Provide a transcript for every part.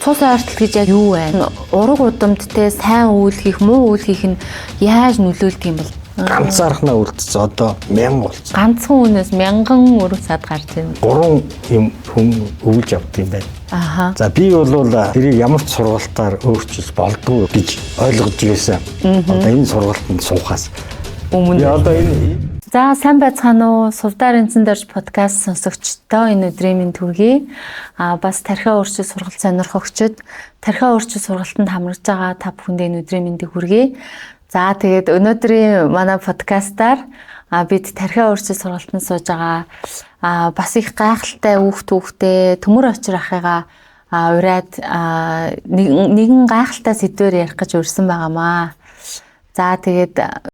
Цус ойртол гэж яг юу вэ? Ураг удамд те сайн үйл хийх, муу үйл хийх нь яаж нөлөөлдөг юм бол? Ганцаархнаа үлдсэн одоо 1000 болсон. Ганцхан хүнээс 1000 өрөө сад гарч байна. 3 юм хүн өвлж явд юм байна. Аха. За би бол тэрийг ямар ч сургалтаар өөрчилж болдгоо гэж ойлгож байсан. Одоо энэ сургалтанд суухаас Өмнө. Одоо энэ За сайн байцгаана уу? Сувдаар энцэн дорж подкаст сонсогчдоо энэ өдрийн минь төргий. Бас тархиа өөрчил сургалт сонирхогчид тархиа өөрчил сургалтанд хамраж байгаа та бүхэндээ энэ өдрийн мэндийг хүргэе. За тэгээд өнөөдрийн манай подкастаар бид тархиа өөрчил сургалтанд сууж байгаа бас их гайхалтай хүүхдээ төмөр очир ахыгаа ураад нэгэн гайхалтай сэдвээр ярих гэж урьсан байгаамаа. За тэгээд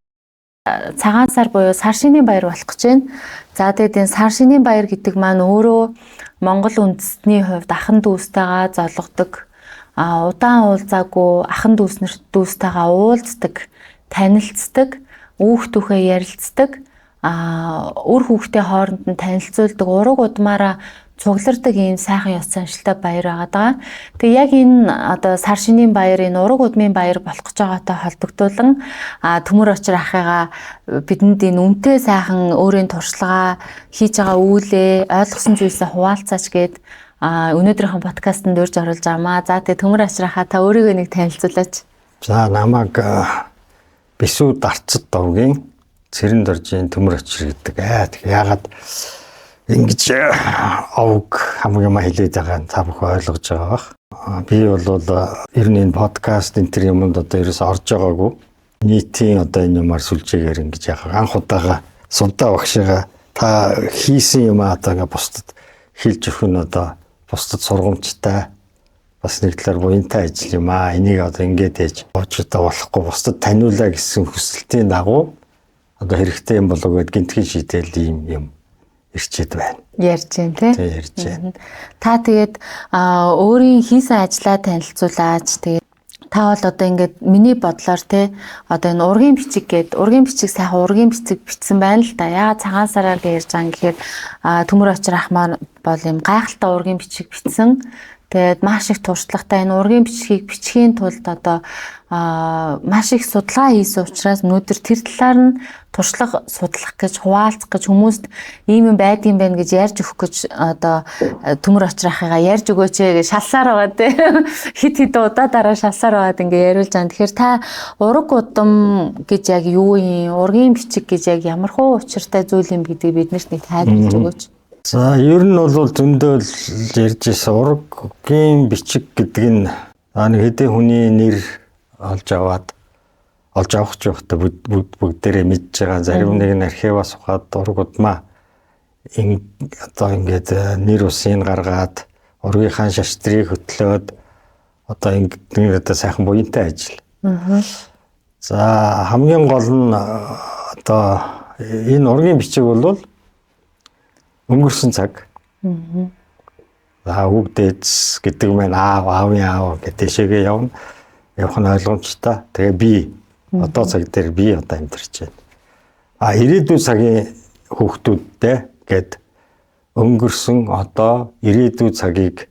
цагаан сар буюу сар шинийн баяр болох гэж байна. За тэгээд энэ сар шинийн баяр гэдэг маань өөрөө Монгол үндэстний хувьд ахан дүүстэйгээ золгодог, удаан уулзаагүй ахан дүүстэйгээ уулздаг, танилцдаг, хүүхдүүхээ ярилцдаг, үр хүүхдээ хооронд нь танилцуулдаг, ураг удмаараа цуглардаг ийм сайхан ёс заншилтай баяр байгаа. Тэгээ яг энэ одоо сар шинийн баяр, энэ ураг удмын баяр болох гэж байгаатай холбогдуулан төмөр очир ахыгаа бидэнд энэ үнэтэй сайхан өөрийн туршлагаа хийж байгаа үйлээ ойлгосон зүйлсээ хуваалцаач гээд өнөөдрийнхэн подкастт урьж оруулж байгаамаа. За тэгээ төмөр очир ахаа та өөрийгөө нэг танилцуулаач. За намайг Бисүү Дарцад довгийн Цэрэн доржийн төмөр очир гэдэг. Яагаад ингэж овг хамгийн маа хэлээд байгаа та бүхэн ойлгож байгаа бах. Би бол ер нь энэ подкаст энэ төр юмд одоо ерөөс орж байгаагүй. Нийтийн одоо энэ юмар сүлжээгээр ингэж яхаа анх удаага сувдаа багшигаа та хийсэн юм одоо ингээ бусдад хэлж өгөх нь одоо бусдад сургамжтай бас нэг талаар буянтай ажил юм аа. Энийг одоо ингээд ээж овчтой болохгүй бусдад таниулаа гэсэн хүсэлтийн дагуу одоо хэрэгтэй юм болов гэд гинтхэн шийдэл юм ирчээд байна. Ярьж байна тий. Ярьж байна. Та тэгээд өөрийн хийсэн ажлаа танилцуулаач. Тэгээд та бол одоо ингээд миний бодлоор тий одоо энэ ургийн бичиг сайхан ургийн бичиг бичсэн байна л да. Яагаад цагаан сараар гэж ярьж байгаа гэхээр төмөр очир ах маань бол юм гайхалтай ургийн бичиг бичсэн. Тэгээд маш их туршлагатай энэ ургийн бичгийг бичихийн тулд одоо маш их судалгаа хийсэн учраас өнөөдөр тэр талаар нь туршлага судлах гэж хуваалцах гэж хүмүүст ийм юм байдсан байх гэж ярьж өгөх гэж одоо төмөр очир ахыгаа ярьж өгөөч гэж шалсаар байгаа те хит удаа дараа шалсаар байгаад ингээ яриулж байгаа. Тэгэхээр та ураг удам гэж яг юу юм? Ургийн бичиг гэж яг ямар хуу учиртай зүйл юм гэдгийг биднэрт нэг тайлбарлаж өгөөч. За ер нь бол зөндөө ярьжсэн ургийн бичиг гэдэг нь нэг хэдэн хүний нэр олж авах ч явахта бүгдээрээ мэдж байгаа. Зарим нэг нь архиваас ухаад ураг удмаа одоо ингээд нэр усын гаргаад ургийнхаа шаштрыг хөтлөөд одоо ингээд сайхан буянтай ажил. За хамгийн гол нь одоо энэ ургийн бичиг бол өнгөрсөн цаг. За хүүхдээс гэдэг маань аавын гэдэг шигээ явна. Явах нь ойлгомжтой. Тэгээ би одоо цаг дээр би одоо амьдарч байна. Ирээдүйн цагийн хүүхдүүдтэй гээд өнгөрсөн одоо ирээдүйн цагийг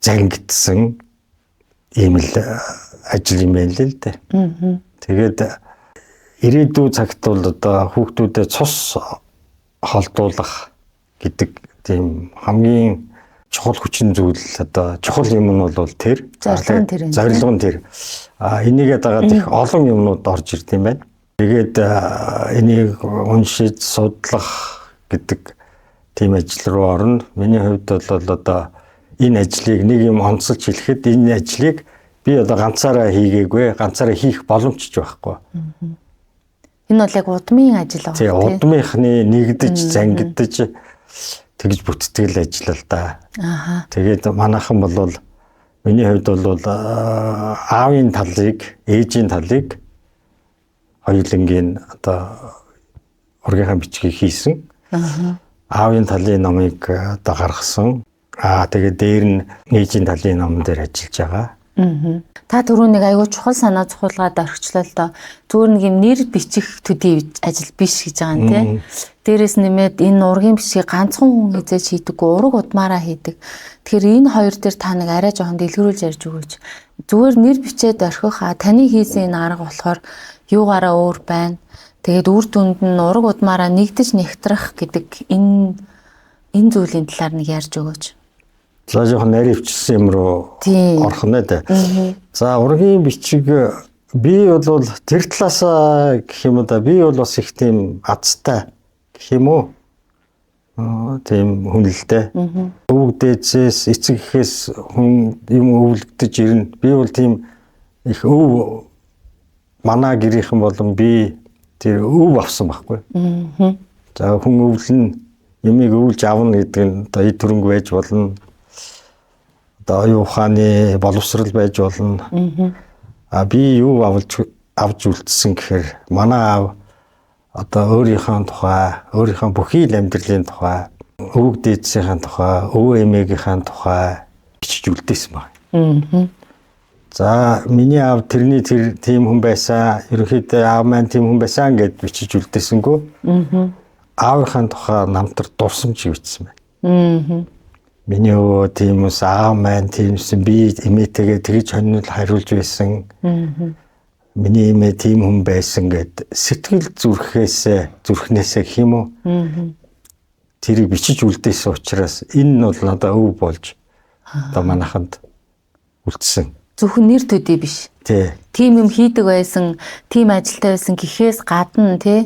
зангидсан ийм л ажил юм байна л дээ. Тэгээд ирээдүйн цагт бол одоо хүүхдүүдэд цус холдуулах гэдэг тийм хамгийн чухал хүчин зүйл одоо чухал юм нь бол тэр зорилго нь тэр. Энийгээ дагаад их олон юмнууд орж ирд юм байна. Тэгээд энийг уншиж судлах гэдэг тийм ажил руу орно. Миний хувьд бол одоо энэ ажлыг нэг юм онцолж хэлэхэд энэ ажлыг би одоо ганцаараа хийгээгүй, ганцаараа хийх боломжч байхгүй. Энэ бол яг удмын ажил байгаа тийм. Удмынхны нэгдэж, зангидж тэгж бүттгэл ажил л да. Тэгээд манайхан бол миний хувьд бол аавын талыг, ээжийн талыг хоёулангийн одоо ургийнхаа бичгийг хийсэн. Аавын талын номыг одоо гаргасан. Тэгээд дээр нь ээжийн талын ном дээр ажиллаж байгаа. Та түрүүнийг аягүй чухал санаа цугуулгаад орхичлоо л доо. Зүгээр нэг юм нэр бичих төдий ажил биш гэж байгаа юм тий. Дээрээс нэмээд энэ ургийн бичгийг ганцхан хүн хийж хийдэггүй, ураг удмаараа хийдэг. Тэгэхээр энэ хоёр дээр та нэг арай жоохон дэлгэрүүлж ярьж өгөөч. Зүгээр нэр бичээд орхих таны хийсэн энэ арга болохоор юугаараа өөр байна. Тэгээд үр дүнд нь ураг удмаараа нэгдэж нэгтрах гэдэг энэ зүйлийн талаар нэг ярьж өгөөч. За жоохон нарийн өвчсөн юм руу орох нэ дээ. За ургийн бичиг би бол тэр талаасаа гэх юм да би бол бас их тийм азтай гэх юм уу. Тийм хүнэлтэй. Өвөг дээдсээс эцэг гэхээс хүн юм өвлөгдөж ирнэ. Би бол тийм их өв манай гэрийнхэн болон би тэр өв авсан байхгүй. За хүн өвлөн ямиг өвлж авна гэдэг нь одоо эд төрөнг байж болно. Оюун ухааны боловсрал байж болно. Би юу авч үлдсэн гэхээр манай аав одоо өөрийнхөө тухай, өөрийнхөө бүхий л амьдралын тухай, өвөг дээдсийн тухай, өвөө эмээгийнхээ тухай бичиж үлдээсэн байна. За миний аав тэрний тийм хүн байсан, ерөнхийдөө аав маань тийм хүн байсан гэд бичиж үлдээсэнгүү. Аавынхаа тухай намтар дурсамж бичсэн байна. Миний өвөө тийм ус аав маань тиймсэн би эмээтэйгээ тэгж хонил хариулж байсан. Миний эмээ тийм хүн байсан гэд сэтгэл зүрхнээсээ гэх юм уу. Тэрийг бичиж үлдээсэн учраас энэ нь бол надад өв болж одоо манайханд үлдсэн. Зөвхөн нэр төдий биш. Тийм юм хийдэг байсан, тийм ажилтай байсан гэхээс гадна тий.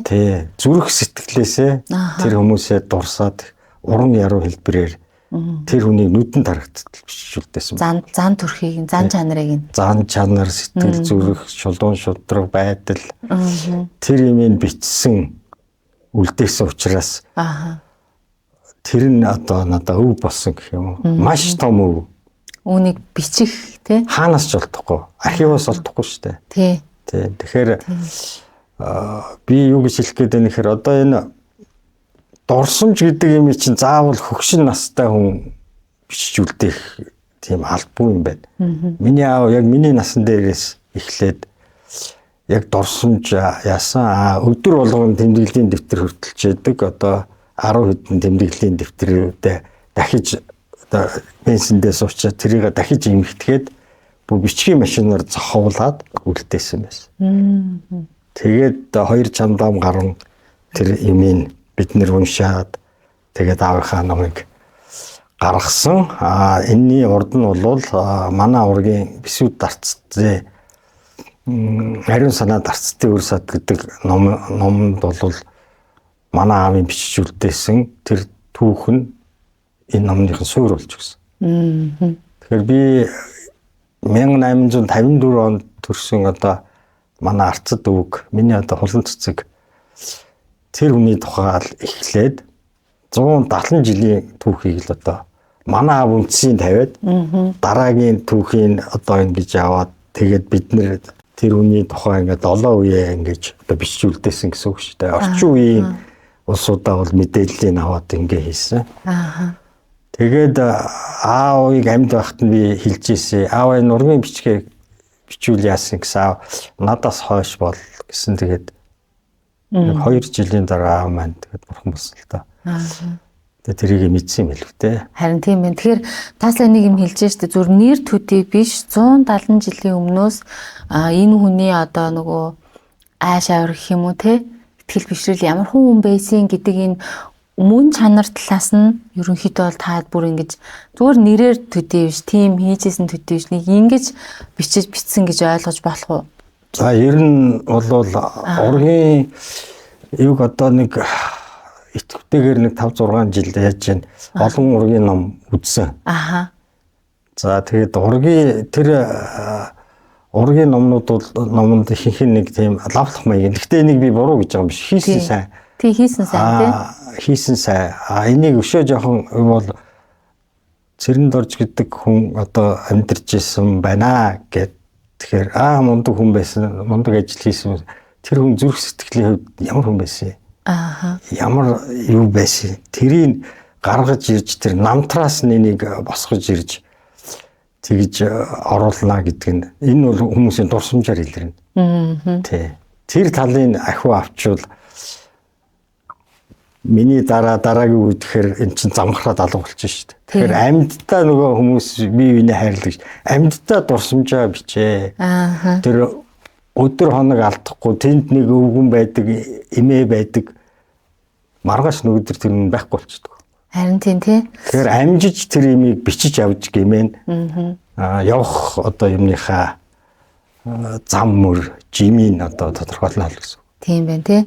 Зүрх сэтгэлээсээ тэр хүмүүсээ дурсаад уран яруу хэлбэрээр тэр хүнийг нүдэнд харагдтал бичиж үлдээсэн. Зан төрхийг, зан чанарыг. Зан чанар, сэтгэл зүрх, шулуун шудраг байдал тэр юмыг бичсэн үлдээсэн учраас тэр нь одоо надад өв болсон гэх юм уу. Маш том өв. Үүнийг бичих тий. Хаанаас ч олдохгүй, архивоос олдохгүй шүү дээ. Тий. Тэгэхээр би юу гэж хэлэх гээд байна гэхээр одоо энэ дурсамж гэдэг юм чинь заавал хөгшин настай хүн бичиж үлдээх тийм албагүй юм байна. Миний аав яг миний насан дээрээс эхлээд яг дурсамж яасан өдөр болгон тэмдэглэлийн дэвтэр хөртөлж яадаг. Одоо 10 хэдэн тэмдэглэлийн дэвтрүүдэд дахиж одоо пенсэндээ суучаад тэрийг дахиж эмхэтгээд бүх бичгийн машинаар зохиолаад үлдээсэн байсан. Тэгээд 2 чамдаам гарan тэр имийг бид нэр уншаад тэгээд аавынхаа номыг гаргасан. Энэний урд нь бол манай ургийн бисүүд дарцтай ариун санаа дарцтай өр сад гэдэг номонд бол манай аавын бичиж үлдээсэн тэр түүх нь энэ номныхын суурь болж өгсөн. Тэгэхээр би 1854 онд төрсөн одоо манай арцад өвөг миний одоо хулан цэцэг тэр хүний тухай эхлээд 170 жилийн түүхийг л одоо манай аав үндсийн тавиад дараагийн түүхийг одоо ингэж аваад тэгээд бид нэр тэр хүний тухай ингээд 7 үеэ ингэж одоо бичиж үлдээсэн гэсэн үг шүү дээ. Орчин үеийн улсуудаа бол мэдээллийг аваад ингэ хийсэн. Тэгээд аавыг амьд байхад нь би хэлж ирсэн. Аав энэ ургийн бичгээ бичүүл яасан гэсэн аав надаас хойш бол гэсэн тэгээд 2 жилийн дараа аав маань тэгээд бурхан болсон л та. Тэгээд тэрийг мэдсэн юм хэлв те. Харин тийм байна. Тэгэхээр таасаа нэг юм хэлж штэ зүр нэр төдий биш 170 жилийн өмнөөс энэ хүний одоо нөгөө ааш авир гэх юм уу те. Итгэл бишрэл ямар хүн байсан гэдэг энэ мөн чанар талаас нь ерөнхийдөө бол таад бүр ингэж зүгээр нэрээр төдий биш, тийм хийжсэн төдий биш нэг ингэж бичсэн гэж ойлгож болох уу? За ер нь бол ургийн юг одоо нэг итгэвтэйгээр нэг 5-6 жил яаж чинь олон ургийн ном үзсэн. За тэгээд ургийн номнууд бол номонд ихэнх нэг тийм лавлах маяг. Гэхдээ энийг би буруу гэж байгаа юм биш. Хийсэн сайн. Тий хийсэн сайн тий. Хийсэн сайн. Энийг өшөө жоохон бол цэрэнд орж гэдэг хүн одоо амьдарч исэн байна гэд. Тэгэхээр мундаг хүн байсан, мундаг ажил хийсэн. Тэр хүн зүрх сэтгэлийн хувьд ямар хүн байсан? Ямар юу байсан? Тэрийг гаргаж ирж тэр намтраас нэнийг босгож ирж тэгж оруулнаа гэдэг нь энэ бол хүмүүсийн дурсамжаар илэрнэ. Тий. Тэр талын ахиу авчвал миний дараагийн үед тэгэхээр эн чинь замхраад алга болчихно шүү дээ. Тэгэхээр амьдтаа нөгөө хүмүүс бие биенээ хайрлагч амьдтаа дурсамжаа бичээ. Тэр өдөр хоног алдахгүй тэнд нэг өвгөн байдаг, эмээ байдаг. Маргааш нөгөөдөр тэр нь байхгүй болчихдог. Харин тийм тий. Тэгэхээр амжиж тэр имийг бичиж авч гэмээр явах одоо юмныхаа зам мөр жимийн одоо тодорхойлно гэсэн. Тийм байна тий.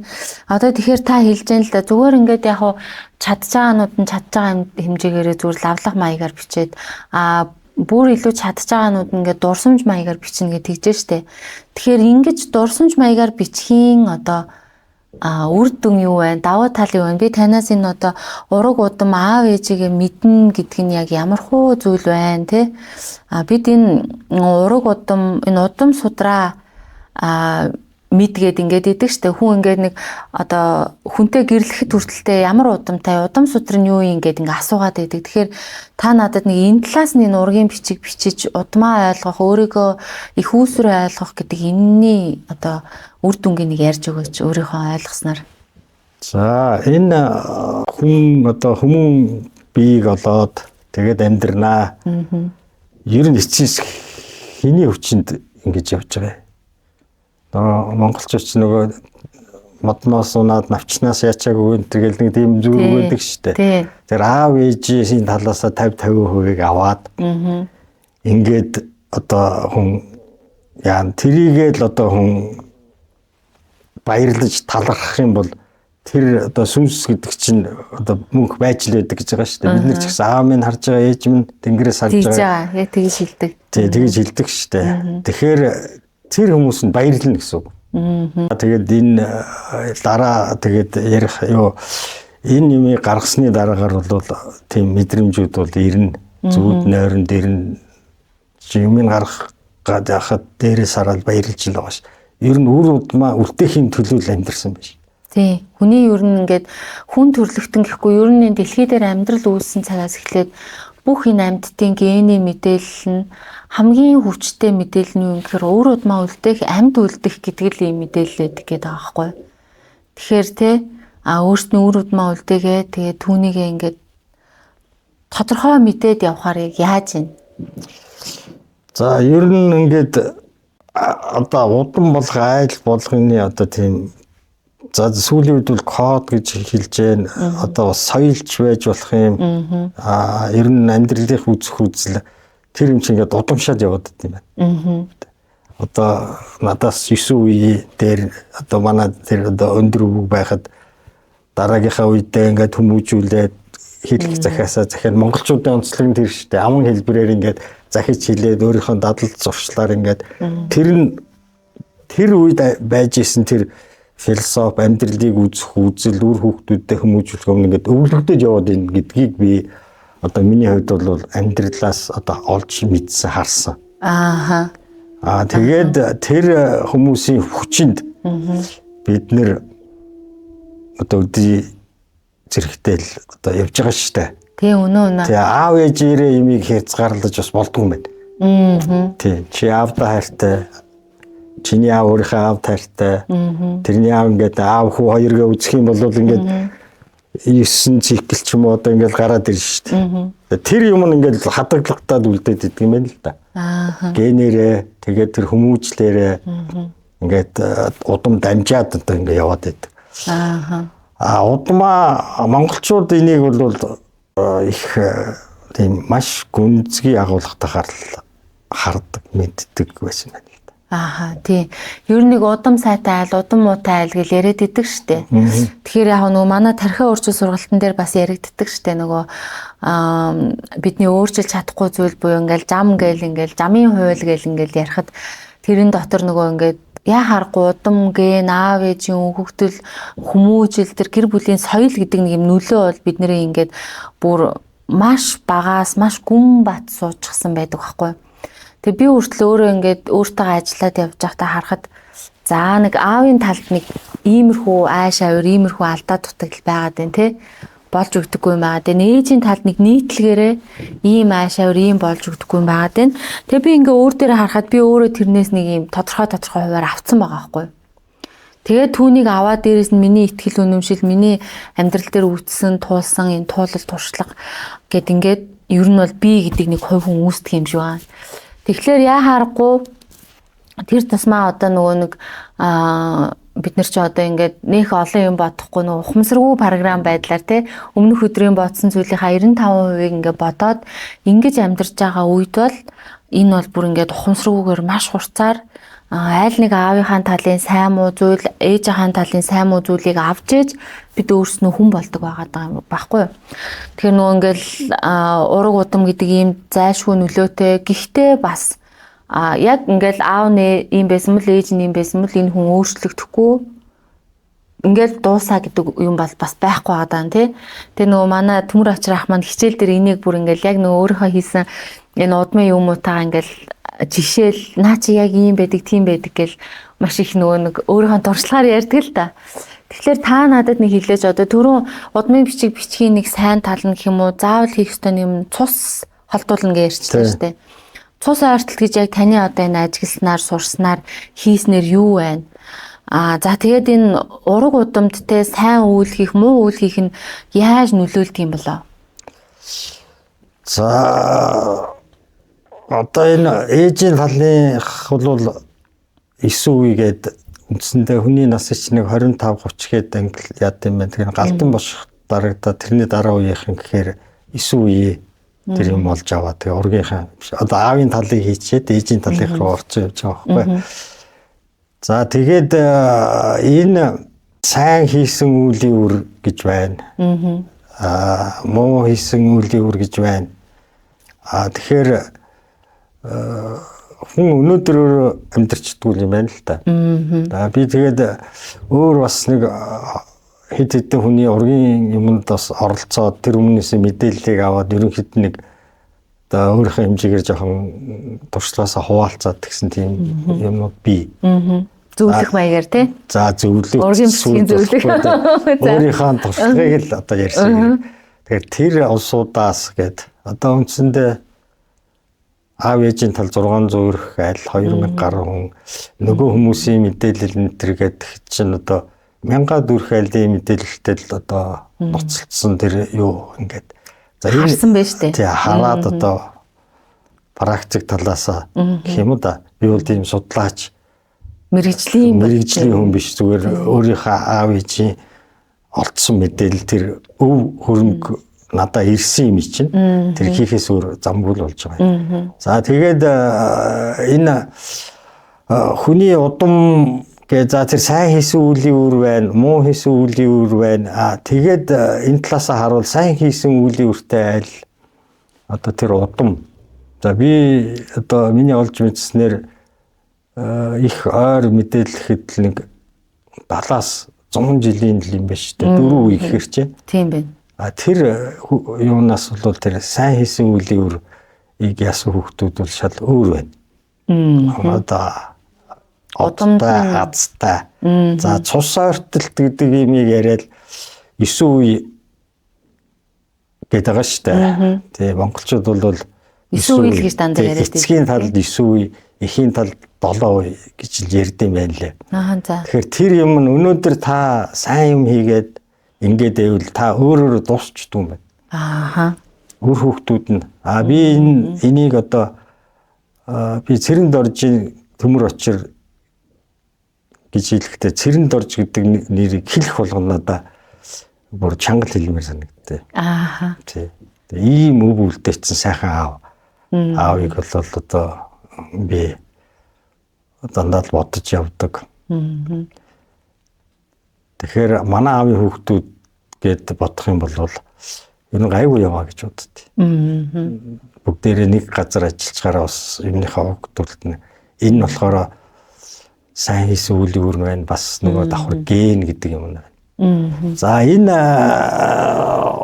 Одоо тэгэхээр та хэлж байгаа л да зүгээр ингээд яг хуу чадж байгаанууд нь чадж байгаа хэмжээгээрээ зүгээр лавлах маягаар бичээд бүр илүү чадж байгаанууд нь ингээд дурсамж маягаар бичнэ гэж тэгжээ штэ. Тэгэхээр ингэж дурсамж маягаар бичихийн одоо үр дүн юу вэ? Даваа тал юу вэ? Би танаас энэ одоо ураг удам аав ээжигээ мэднэ гэдэг нь яг ямар хуу зүйл байна те? Бид энэ ураг удам энэ удам судраа мэдгээд ингээд идэг штэ. Хүн ингээд нэг одоо хүнтэй гэрлэхэд хүртэлтэй ямар удамтай удам судрын юу юм ингээд ингээд асуугаад байдаг. Тэгэхээр та надад нэг энэ талаас нь энэ ургийн бичиг бичиж удмаа ойлгох, өөрийгөө их үүсвэр ойлгох гэдэг энэний одоо үр дүнгийн нэг ярьж өгөөч өөрийнхөө ойлгосноор. За энэ хүн одоо хүмүүн биеийг олоод тэгээд амьдрнаа. Ер нь эцсийн хэний хүчинд ингэж явж байгаа юм. Монголчууд ч нөгөө модноос унаад навчнаас яачаагүй тэгэл нэг тийм зүг өгдөг штэ. Тэр аав ээжийн талаасаа 50% аваад ингээд одоо хүн яа тэрийгээл одоо хүн баярлаж талархах юм бол тэр одоо сүнс гэдэг чинь одоо мөнх байж л байдаг гэж байгаа штэ. Бид нар ч гэсэн аав минь харж байгаа ээж минь тэнгэрээс харж байгаа. Яг тэгж хэлдэг. Тий тэгж хэлдэг штэ. Тэгэхээр тэр хүмүүс нь баярлна гэсэн үг. Тэгээд энэ дараа тэгээд ярих юу энэ юмыг гаргасны дараагаар бол тийм мэдрэмжүүд бол ирнэ. Зүуд нойронд ирнэ. Юмыг гаргах гад яхад дээрээс хараад баярлж л байгаа ш. Ер нь үр удмаа үлдээхийн төлөө л амьдэрсэн байж. Тий. Хүний ер нь ингээд хүн төрлөختөн гэхгүй ер нь дэлхий дээр амьдрал үүссэн цагаас эхлээд бүх энэ амьдтын гений мэдээлэл нь хамгийн хүчтэй мэдээлэл нь юу гэхээр өөр удмаа үлдэх, амьд үлдэх гэдэг л юм мэдээлэл байдаг гэдэг байгаа байхгүй. Тэгэхээр те өөрснөө өөр удмаа үлдээгээ тэгээ түүнийгээ ингээд тодорхой мэдээд явахаар яаж юм? За ер нь ингээд одоо удам болох айл болгоны одоо тийм за сүүлийн үед бол код гэж хэлж байна. Одоо соёлч байж болох юм. Ер нь амьдралын үзэх үзэл тэр юм чинь ингээд удамшаад яваад байт юм байна. Одоо надаас 9 үе дээр одоо манай тэр одоо өндөр өвөг байхад дараагийнхаа үедээ ингээд хүмүүжүүлээд хэлэх захиасаа захиад монголчуудын онцлог нь тэр штэ аман хэлбэрээр ингээд захиж хэлээд өөрийнхөө дадал зуршлаар ингээд тэр үед байж исэн тэр философи амьдралыг үзэх үзэл үр хүүхдүүдтэй хүмүүжүүлэх юм ингээд өвлөгдөж яваад ийн гэдгийг би одоо миний хувьд бол амьдралаас одоо олж мэдсэн харсан. Тэгээд тэр хүмүүсийн хүчинд бид нэр одоо үди зэрэгтэй л одоо явж байгаа шүү дээ. Тий үнэ. Тэгээ аав ээжээрээ имийг хязгаарлаж бас болдгүй юм байна. Тий чи аавдаа хайртай. Чиний аав өөрийнхөө аав хайртай. Тэрний аав ингээд аав хүү хоёргээ үзэх юм бол ингээд 9 цикл ч юм уу одоо ингээд гараад ирж шүү дээ. Тэр юм нь ингээд хадаглагтаад үлдээд идэг юм байна л да. Генерээ тэгээд тэр хүмүүжлээрээ ингээд удам дамжаад одоо ингээд яваад идэг. Удмаа монголчууд энийг бол их тийм маш гүнзгий агуулгатай хардаг мэддэг байсан байна л да. Тий. Ер нь нэг удам сайтай айл, удам муутай айл гэж яриад идэг штэ. Тэгэхээр яг нөгөө манай тархиа өөрчил сургалтын дээр бас яригддаг штэ нөгөө бидний өөрчилж чадахгүй зүйл буюу ингээл зам гээл ингээл замын хууль гээл ингээл ярихад тэрэн дотор нөгөө ингээд яа харахгүй удам ген аав ээжийн хөвгтөл хүмүүжил тэр гэр бүлийн соёл гэдэг нэг юм нөлөө бол бидний ингээд бүр маш багаас маш гүн бат суучихсан байдаг байхгүй. Тэгээ би хүртэл өөрөө ингээд өөртөө ажиллаад явж байхдаа харахад за нэг аавын талд нэг иймэрхүү айш авир иймэрхүү алдаа дутагдал байгаад байна те. болж өгдөггүй юм байгаа. Тэгээ ээжийн талд нэг нийтлэгээрээ ийм аашаавар ийм болж өгдөггүй юм байгаа дээ. Тэгээ би ингээ өөр дээрээ харахад би өөрөө тэрнээс нэг ийм тодорхой хуваар авцсан байгаа байхгүй. Тэгээ түүнийг аваад дээрэс нь миний ихтгэл үнэмшил, миний амьдрал дээр үүссэн, туулсан энэ туулал туршлага гэд ингээд ер нь бол би гэдэг нэг хувь хүн үүсдэг юм шиг байна. Тэгэхээр яа харахгүй тэр тусмаа одоо нөгөө нэг бид нар ч одоо ингээд нөх олон юм бодохгүй нөгөө ухамсаргүй програм байдлаар те өмнөх өдрийн бодсон зүйлийнхаа 95%-ийг ингээд бодоод ингэж амьдарч байгаа үед бол энэ бол бүр ингээд ухамсаргүйгээр маш хурцаар айл нэг аавынхаа талын сайн муу зүйл, ээжийнхаа талын сайн муу зүйлийг авч ээж бид өөрснөө хүн болдог байгаа юм байхгүй юу. Тэгэхээр нөгөө ингээл ураг удам гэдэг ийм зайлшгүй нөлөөтэй. Гэхдээ бас яг ингээл аав нэ ийм байсан мэл ээж нь ийм байсан мэл энэ хүн өөрчлөгдөхгүй ингээл дуусаа гэдэг юм бол бас байхгүй байгаа даа тий. Тэгээ нөгөө манай Төмөр Очир ах маань хичээл дээр энийг бүр ингээл яг нөгөө өөрийнхөө хийсэн энэ удмын юмуутаа ингээл жишээл наа чи яг ийм байдаг тийм байдаг гэл маш их нөгөө нэг өөрийнхөө туршлагаар ярьдаг л та. Тэгэхээр та надад нэг хэлээж одоо түрүүн удмын бичгийн нэг сайн тал нь гэх юм уу заавал хийх ёстой юм цус холдуулна гэж ярьчихсан шүү дээ. Цус ойртол гэж яг таны одоо энэ ажигласнаар сурснаар хийснээр юу байна? За тэгээд энэ ураг удамд те сайн үйл хийх, муу үйл хийх нь яаж нөлөөлдөг юм болоо? За одоо энэ ээжийн талынх бол 9 үегээд үндсэндээ хүний нас чинь нэг 25 30 гээд ангил яд юм байна. Тэгэхээр галдан боших дарагдаад тэрний дараа үеийнхэн гэхээр 9 үе тэр юм болж аваа. Тэгээ ургийнхаа одоо аавын талыг хийчихэд ээжийн талынх руу орцсон явж байгаа байхгүй. За тэгээд энэ сайн хийсэн үлийн үр гэж байна. Муу хийсэн үлийн үр гэж байна. Тэгэхээр хүн өнөөдөр амьдарчдгүй юм байна л да. Би тэгээд өөр бас нэг хэд хэдэн хүний ургийн юмд бас оролцоод тэр өмнөөс мэдээллийг аваад ерөнхийд нэг одоо өөрийнхөө хэмжээгээр жоохон туршлагаасаа хуваалцаад тэгсэн тийм юмнууд бий. Зөвлөх маягаар тий. За зөвлөх. Ургийн бичгийн зөвлөх. Өөрийнхөө туршлагыг л одоо ярьсан. Тэгэхээр тэр улсуудаас гээд одоо үндсэндээ аав ээжийн тал 600 өрх айл 2000 гаруй хүн нөгөө хүмүүсийн мэдээлэл энэ төргээд чинь одоо 1000 өрх айлын мэдээлэлтэй л одоо ноцолцсон тэр юу ингээд за энэ харсан байж тээ. Тий хараад одоо практик талаасаа гэх юм да би бол тийм судлаач мэрэгжлийн хүн биш зүгээр өөрийнхөө аав ээжийн олдсон мэдээлэл тэр өв хөрөнгө надаа ирсэн юм чинь тэр хийхээс өөр замгүй л болж байгаа. За тэгээд энэ хүний удам гэ за тэр сайн хийсэн үлийн үр байна, муу хийсэн үлийн үр байна. Тэгээд энэ талаасаа харуул сайн хийсэн үлийн үртэй айл одоо тэр удам. За би одоо миний олж мэдснээр их ойр мэдээлэхэд л нэг 70-аас 100 жилийн л юм байна шүү дээ. 4 үе гэхэр чинь. Тийм байна. Тэр юунаас бол тэр сайн хийсэн үлийн үрийг яасан хүүхдүүд бол шал өөр байна. Одоо удамтай, хазтай. За цус ойртолт гэдэг юмыг яриад 9 үе гэдэг байгаа шүү дээ. Тэгээ монголчууд бол 9 үе л гэж дандаа яриад байна. Эцгийн талд 9 үе, эхийн талд 7 үе гэж л ярьд юм байна лээ. За. Тэгэхээр тэр юм нь өнөөдөр та сайн юм хийгээд ингээд байвал та өөрөөр дуусчдгүй юм байна. Өөр хүүхдүүд нь би энийг одоо би цэрэнд орж Төмөр Очир гэж хэлэхдээ цэрэнд орж гэдэг нэрийг хэлэх болгоно надаа бүр чангал хэлмээр санагдтыг. Тий. Ийм өв үлдээсэн сайхан аав. Аавыг бол одоо би дандаа л бодож явдаг. Тэгэхээр манай аавын хүүхдүүд гээд бодох юм бол ер нь гайгүй яваа гэж боддتي. Бүгдээрээ нэг газар ажиллачаараа бас юмныхаа өгдөлт нь энэ болохоор сайн хийсэн үйл өөр байна бас нөгөө давхар ген гэдэг юм байна. За энэ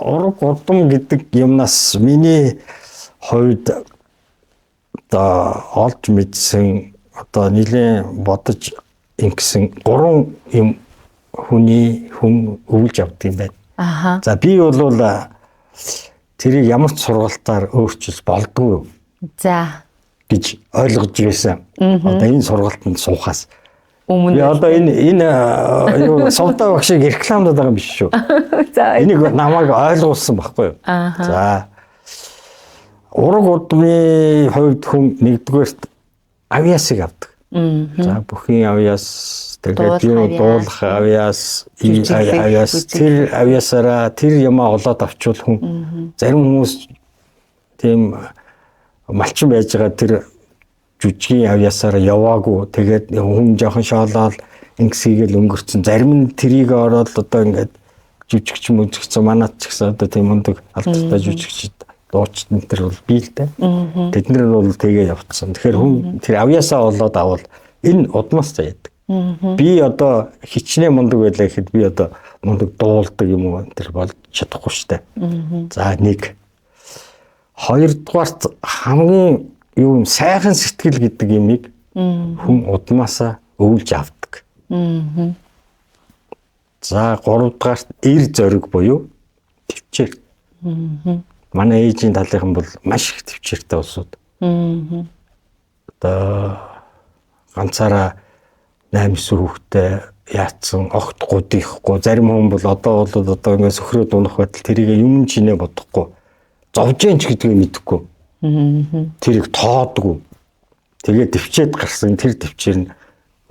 ураг удам гэдэг юмнаас миний хувьд одоо олж мэдсэн одоо нэлийн бодож ингэсэн 3 юм хүн өвлж авдаг юм байна. Аха. За би бол тэрийг ямар ч сургалтаар өөрчилж болдгоо За. гэж ойлгож байсан. Одоо энэ сургалтанд суухаас би Өмнө. одоо энэ юу сувда багшийг рекламдаад байгаа юм биш шүү. За. Энийг намайг ойлгуулсан байхгүй юу? Аха. За. Ураг удмын хувьд хүн нэгдүгээрт авьяасыг авдаг. За бүхийн авьяас тэгээд юу дуулах авьяас, авьяас тэр авьяасаараа тэр юмаа олоод авчвал хүн зарим хүмүүс тийм малчин байж байгаа тэр жүжигийн авьяасаараа яваагүй тэгээд хүн жоохон шоолоод ингэсгээл өнгөрцөн зарим нь трийг ороод одоо ингээд жүжигч мүжигч манад ч гэсэн одоо тийм өндөг алдартай жүжигчд дууч энэ төр бол бий л дээ. Тэд нар бол тэгээ явцсан. Тэгэхээр хүн тэр авьяасаа олоод авал энэ удмаас заяадаг. Би одоо хичнээн мундаг байлаа гэхэд би одоо мундаг дуулдаг юм уу тэр бол чадахгүй штэ. За нэг. Хоёрдугаарт хамгийн юу юм сайхан сэтгэл гэдэг юмыг хүн удмаасаа өвлж авдаг. За гуравдугаарт эр зориг буюу төвчээр. Манай ээжийн талынхан бол маш их төвчээртэй улсууд. Одоо ганцаараа 8 хүүхэдтэй яатсан огт гудихгүй зарим хүн бол одоо ингээд сөхрөөд унах байтал тэрийг юм чинээ бодохгүй зовжэнч гэдгийг мэдэхгүй. Тэрийг тоодгүй. Тэгээд төвчээд гарсан тэр төвчээр нь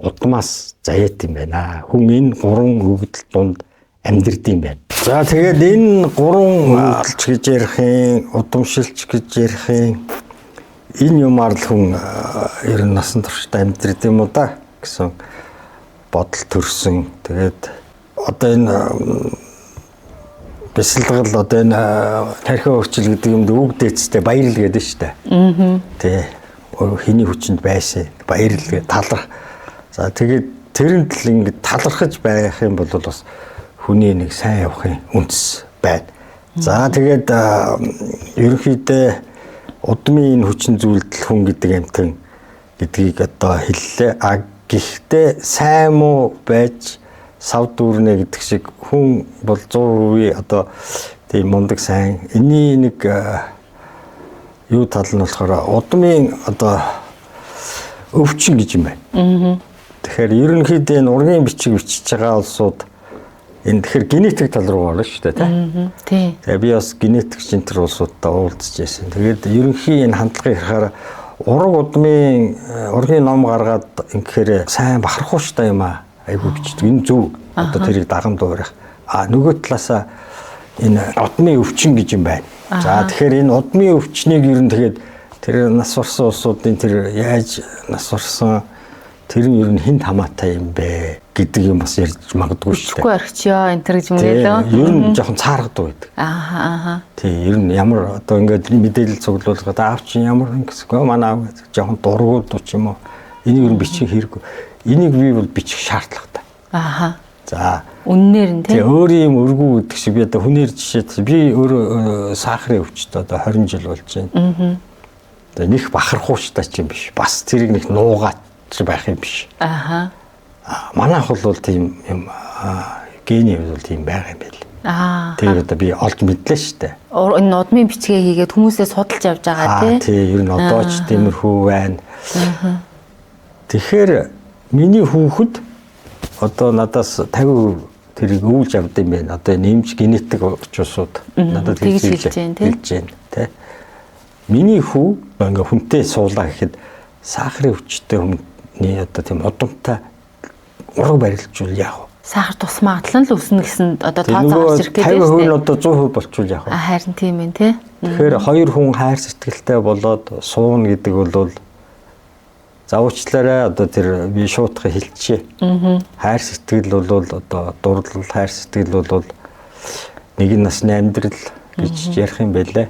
удмаас заяат юм байна. Хүн энэ гурван өгдөл дунд амьдрд юм байна. За тэгээд энэ гурван өгдөлч гэж ярих юм, удамшилч гэж ярих юм. Энэ юмар л хүн ер нь насан туршид амьдрд юм уу да гэсэн бодол төрсөн. Тэгээд одоо энэ бясалгал одоо энэ тархиа өөрчил гэдэг юмд үг дээцтэй баярл гэдэг нь шүү дээ. Тэ хэний хүчинд байсан баярл гэдэг таларх. За тэгээд тэрэнд л ингэ талархаж байх юм бол бас хүний нэг сайн явахын үндэс байна. За тэгээд ерөнхийдөө удмын энэ хүчин зүйлдэл хүн гэдэг амтан гэдгийг одоо хэллээ. Гэхдээ сайн муу байж сав дүүрнэ гэдэг шиг хүн бол 100% одоо тийм мундаг сайн. Эний нэг юу тал нь болохоор удмын одоо өвчин гэж юм байна. Тэгэхээр ерөнхийдөө энэ ургийн бичиг бичиж байгаа улсууд энэ тэгэхээр генетик тал руу орно шүү дээ тий. Тэгээ би бас генетик центр улсуудтай уулзж байсан. Тэгээд ерөнхий энэ хандлагыг харахаар ургийн ном гаргаад ингэхээр сайн бахархууштай юм аа. Айгу бичдэг. Энэ зөв. Одоо тэрийг даган дуурах. Нөгөө талаасаа энэ удмын өвчин гэж юм байна. За тэгэхээр энэ удмын өвчнийг ер нь тэгээд тэр нас орсон улсуудын тэр яаж нас орсон тэр нь ер нь хэн хамаатай юм бэ гэдэг юм бас ярьж магадгүй шүү дээ. Үгүй архичаа энэ төр гэж юм гэлөө. Ер нь жоохон цааргадаг байдаг. Тий, ер нь ямар одоо ингээд мэдээлэл цуглуулгаад аав чинь ямар ингэсгүй манай аав жоохон дургууд ч юм уу. Энийг ер нь бичих хэрэггүй. Энийг би бол бичих шаардлагатай. За. Үннээр нь тий. Өөрийн юм өргүү гэдэг шиг би одоо хүнээр жишээд би өөрөө сахарын өвчтөд одоо 20 жил болж байна. Одоо нэг бахархууштай ч юм биш. Бас тэрийг нэг нуугаад байх юм биш. Манайх бол тийм юм гений бол тийм байгаа юм байл. Тэгээд одоо би олж мэдлээ шүү дээ. Энэ удмын бичгээ хийгээд хүмүүсээ судалж явж байгаа тий. Ер нь одоо ч тиймэрхүү байна. Тэгэхээр миний хүүхэд одоо надаас 50% тэрийг өвлж авд юм байна. Одоо нэмж генетик учраас надад хэлж байна тий. Миний хүү ингээ хүнтэй суулаа гэхэд сахарын өвчтөй хүний одоо тийм удамтай ураг барилжуул яах вэ? Сахар тусмаа атлан л өснө гэсэн одоо тооцоогч ирэх гэдэг тийм. 50% нь одоо 100% болчвол яах вэ? Харин тийм ээ тий. Тэгэхээр хоёр хүн хайр сэтгэлтэй болоод сууна гэдэг бол заавчлаарай одоо тэр би шуутга хэлчихье. Хайр сэтгэл бол одоо дурлал хайр сэтгэл бол нэг насны амьдрал гэж ярих юм байлаа.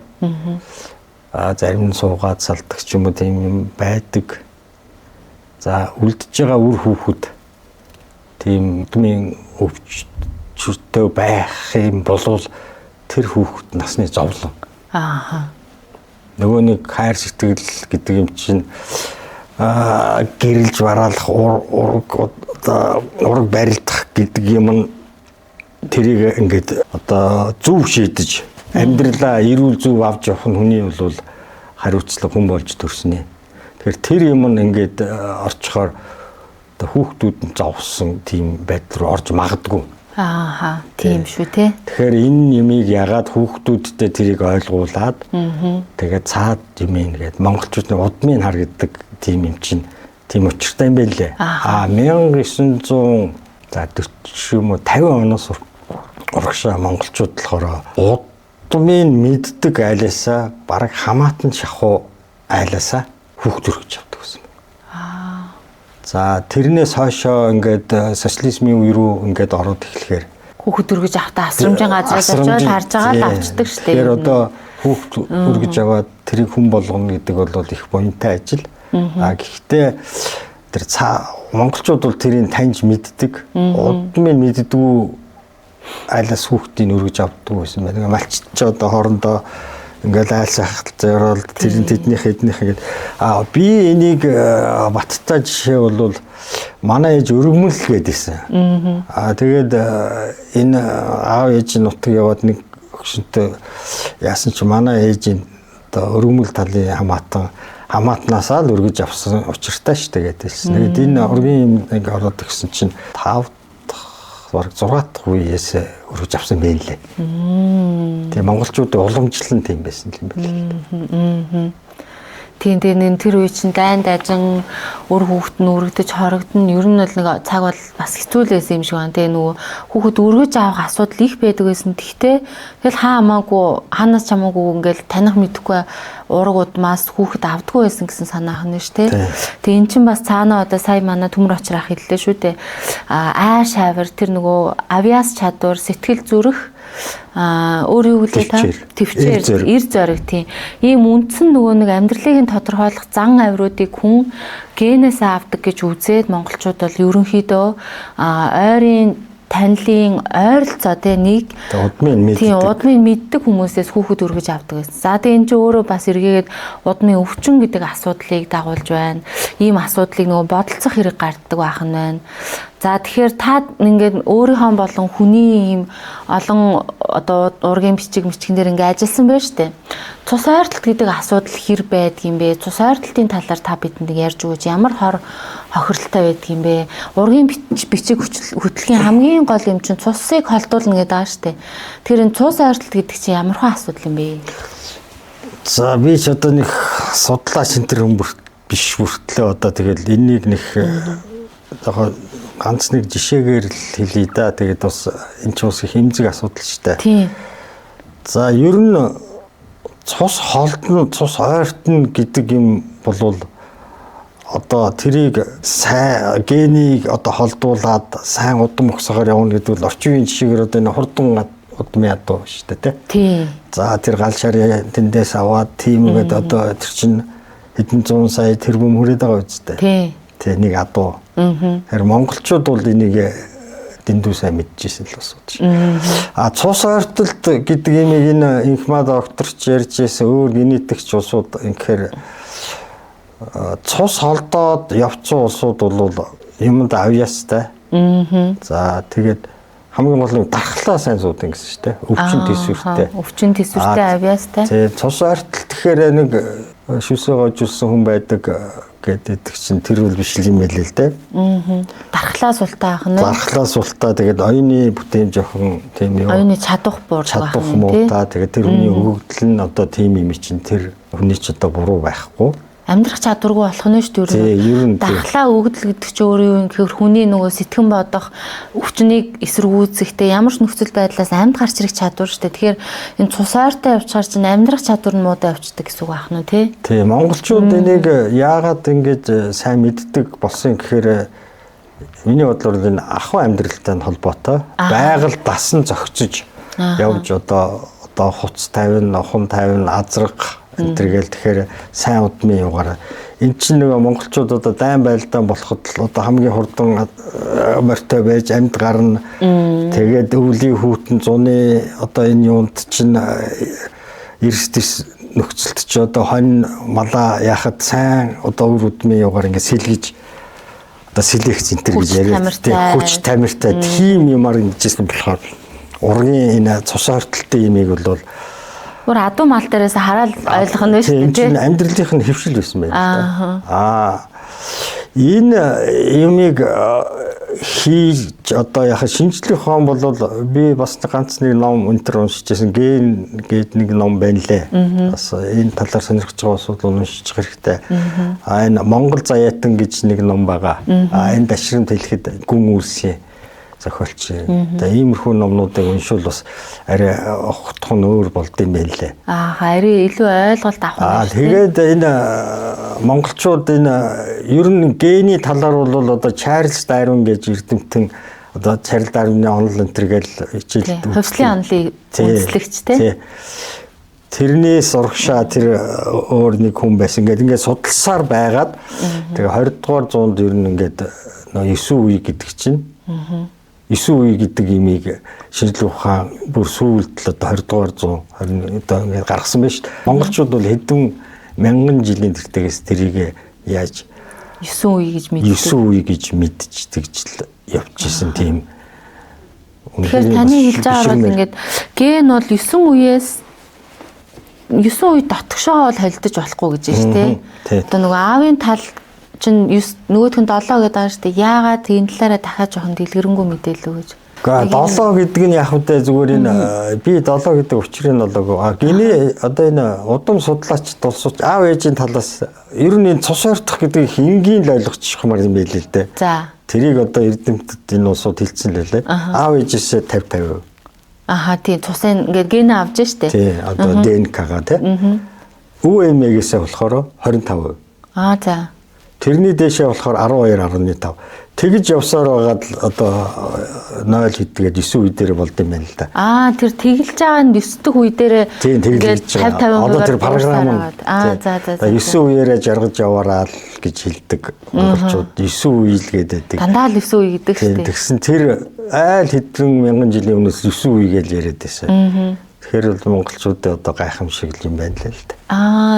Зарим нь суугаад салдаг ч юм уу тийм юм байдаг. За үлдэж байгаа үр хүүхэд тийм удмын өвчтөй байх юм бол тэр хүүхэд насны зовлон. Нөгөө нэг хайр сэтгэл гэдэг юм чинь гэрэлж бараалах ураг барилдах гэдэг юм нь тэрийг ингээд одоо зөв шийдэж амьдралаа эрүүл зөв авч явах нь хүний бол хариуцлага хүн болж төрснээ. Тэгэхээр тэр юм ингээд орчхоор одоо хүүхдүүд нь зовсон тийм байдал руу орж магадгүй. Ааха, тийм шүү те. Тэгэхээр энэ юмыг ягаад хүүхдүүдтэй тэрийг ойлгуулад тэгээд цаад юм ингээд монголчууд удмын хар гэдэг тийм юм чинь тийм учиртай юм байлээ. 1940 юм уу 50 оноос урагшаа монголчууд болохоор удмын мэддэг айлаасаа бараг хамаатан шахуу айлаасаа хүүхд төрөж авдаг гэсэн байна. За тэрнээс хойшоо ингээд социализмын үе рүү ингээд ороод эхлэхээр хүүхд төрөж авахта асрамжийн газраас очиод харж байгаа л авчдаг шүү дээ. Тэгэхээр одоо хүүхд төрөж аваад тэрийг хүн болгоно гэдэг бол их буянтай ажил. Гэхдээ тэр монголчууд бол тэрийг таньж мэддэг. Удмын мэддэггүй айлаас хүүхдийг өргөж авдаг байсан байна. Малчч одоо хоорондоо ингээл айл сахалцаар тэр тэднийх ингээд би энийг баттай жишээ бол манай ээж өргөмөл гэдээсэн. Тэгээд энэ аав ээж нутаг яваад нэг өгшөнтэй яасан чи манай ээж одоо өргөмөл талын хамаатнаасаа л өргөж авсан учиртай ш тэгээдсэн. Тэгээд энэ ургийн юм ингээд ороод ирсэн чинь 5 бараг 6 дахь үеэс өргөж авсан байх лээ. Тэгээ монголчуудын уламжлал нь тийм байсан юм байна. Тийм тэр үе чинь дайн дажин өр хүүхэд нь өргөдөж хорогдно. Ер нь бол нэг цаг бол бас хэцүү л байсан юм шиг байна. Тэгээ нөгөө хүүхэд өргөж авах асуудал их байдаг байсан. Тэгтээ тэгэл хамаагүй хаанаас ч хамаагүй ингээл таних мэдэхгүй ураг удмаас хүүхэд авдаггүй байсан гэсэн санаа ахна ш тэ. Тэгээ эн чинь бас цаанаа одоо сая манай төмөр очрах хэллээ шүү дээ. Ай шавар тэр нөгөө авиас чадвар сэтгэл зүрэх өөр юу гэлээ та төвчээр эр зориг тийм ийм үндсэн нөгөө нэг амьдралыг тодорхойлох зан авируудыг хүн генээс авдаг гэж үзээд монголчууд бол ерөнхийдөө ойрын танилын ойролцоо тийм нэг удмын мэддэг хүмүүсээс хүүхэд өргөж авдаг гэсэн. За тэгээ энэ чинь өөрөө бас эргээд удмын өвчин гэдэг асуудлыг дагуулж байна. Ийм асуудлыг нөгөө бодолцох хэрэг гардаг байх нь байна. За тэгэхээр та ингээд өөрийнхөө болон хүний ийм олон одоо ургийн мичгэн дээр ингээд ажилласан байж тээ. Цус ойртолт гэдэг асуудал хэр байдаг юм бэ? Цус ойртолтын талаар та бидэнд ярьж өгөөч. Ямар хохирлолтой байдаг юм бэ? Ургийн бичиг хөтөлбөрийн хамгийн гол юм чинь цусыг холдуулна гэдэг байгаа шүү дээ. Тэгэхээр энэ цус ойртолт гэдэг чинь ямар хөө асуудал юм бэ? За би ч одоо нэг судлаач энэ төр биш бүртлээ одоо тэгэл энийг нэг яг ганц нэг жишээгээр л хэлье да. Тэгээд бас энэ ч бас их эмзэг асуудал шүү дээ. Тийм. За ер нь цус холдно, цус ойртно гэдэг юм болвол одоо тэрийг сайн генийг одоо холдуулаад сайн удам өгсөөр явна гэдэг бол орчин үеийн жишээгээр одоо энэ хурдан удмын ядуу шүү дээ тийм. За тэр гал шар тэндээс аваад тийм ингээд одоо тэр чинь хэдэн зуун сая тэрбум хүрээд байгаа үстэй. Тийм. Тэ нэг адуу. Тэгэхээр монголчууд бол энийг дэндүү сайн мэдчихсэн л асуудал. Цус ойртолт гэдэг имийг энэ инхма докторч ярьж ирсэн өөр генетикч улсууд инхээр цус холдоод явцсан улсууд бол юмд авьяастай. За тэгээд хамгийн гол нь дархлаа сайн суудаг гэсэн шүү дээ. Өвчин төсвөртэй. Өвчин төсвөртэй авьяастай. Тэгээд цус ойртолт гэхээр нэг шүсээ гойжулсан хүн байдаг гэдэг чинь тэр үл биш юм байл л дээ. Дархлаа султаа ах нь. Дархлаа султаа тэгээд оюуны бүтээн жоохон тийм юу. Оюуны чадах буурдаг ах нь тийм. Тэгээд тэр хүний өгөгдөл нь одоо тийм юм чинь тэр хүний ч одоо буруу байхгүй. Амьдрах чадваргүй болох нь шүү дээ. Дархлаа өгдөл гэдэг чинь өөрөө юу гэхээр хүний нөгөө сэтгэн бодох өвчнийг эсэргүүцэхдээ ямар ч нөхцөл байдлаас амьд гарч ирэх чадвар шүү дээ. Тэгэхээр энэ цус ойртой явчихаар чинь амьдрах чадвар нь муудаа явчихдаг гэсэн үг аах нь тий. Тий, монголчууд энийг яагаад ингэж сайн мэддэг болсон гэхээр миний бодлоор энэ ахуй амьдралтай нь холбоотой. Байгаль дасан зохицож явж одоо хуц тавина, нохон тавина, азраг энтергээл тэгэхээр сайн удмын югаар эн чинь нөгөө монголчууд одоо дайн байлдаан болоход л одоо хамгийн хурдан морьтой байж амьд гарна. Тэгээд өвлийн хүүтэн зуны одоо энэ юунд чинь эрс нөхцөлт чи одоо хонь малаа яхад сайн одоо өр удмын югаар ингээд сэлгэж одоо сэлэгц энтер гэж яриад хүч тамиртай тийм юмар ингэжсэн болохоор ургийн энэ цус хортолтой имийг бол Гур адуу мал дээрээс хараад ойлгох нь шүү дээ. Амьдралынх нь хөвшил байсан байна. Энэ юмыг хийж одоо яхаа шинжлэх ухаан бол би бас ганц нэг ном өнтер уншижсэн ген гээд нэг ном байна лээ. Бас энэ талаар сонирхож байгаа асуудал уншиж хэрэгтэй. Энэ Монгол заяатан гэж нэг ном байгаа. Энэ дашрамт хэлэхэд гүн үлсийн зохиолч. Тэгээ иймэрхүү номнуудыг уншвал бас арай огтхон өөр болд юм байна лээ. Харин илүү ойлголт авах нь. Тэгээд энэ монголчууд энэ ер нь гений талаар бол одоо Чарльз Дарвин гэж эрдэмтэн одоо Чарльз Дарвины онол энтер гэж хичээлд хөвслийн онолыг үндэслэгч тий. Тэрнээс урагшаа тэр өөр нэг хүн байсан. Ингээд судалсаар байгаад тэгээ 20 дугаар зуунд ер нь ингээд 9 үе гэдэг чинь 9 үе гэдэг имийг шинжлэх ухаан бүр сүүлд одоо 20 дугаар зуун одоо ингээд гаргасан байна шүү дээ. Монголчууд бол хэдэн мянган жилийн тэртээс тэрийг яаж 9 үе гэж мэддэг. 9 үе гэж мэдчихдэг жил явчихсан тийм. Тэгэхээр таны хэлж байгаа бол ингээд ген бол 9 үеэс 9 үе дотгошоо бол холдож болохгүй гэж байна шүү дээ. Одоо нөгөө аавын тал чинь нөгөөх нь 7 гэдэг байгаа шүү дээ. Яагаад энэ талаараа дахиад жоохон дэлгэрэнгүй мэдээлүү гэж. Гэхдээ 7 гэдэг нь яг үдэ зүгээр энэ би 7 гэдэг учрыг нь болоогүй. Гений одоо энэ удам судлаач тулсууч аав ээжийн талаас ер нь энэ цус хортох гэдгийг хингийн л ойлгочих юмар юм байл л дээ. За. Тэрийг одоо эрдэмтэд энэ улсууд хэлсэн л лээ. Аав ээжээсээ 50-50. Тийм цусын ингээд ген авж штэ. Тий одоо ДНК-га тий. ÜМ-гээсээ болохоор 25%. За. Тэрний дээшээ болохоор 12.5. Тэгж явсаар байгаад одоо 0 хэдгээд 9 үе дээр болд юм байна л да. Тэр тэгэлж байгаа нь 9 дэх үе дээр ингээд 50-50 одоо тэр програм нь. За. 9 үеэрээ жаргаж яваараа л гэж хэлдэг. Монголчууд 9 үе л гэдэг. Дандаа л 9 үе гэдэг шүү дээ. Тэгсэн тэр айл хэдэн мянган жилийн өмнөөс 9 үе гэж яриад байсан. Тэгэхээр бол монголчуудын одоо гайхамшиг юм байна л да.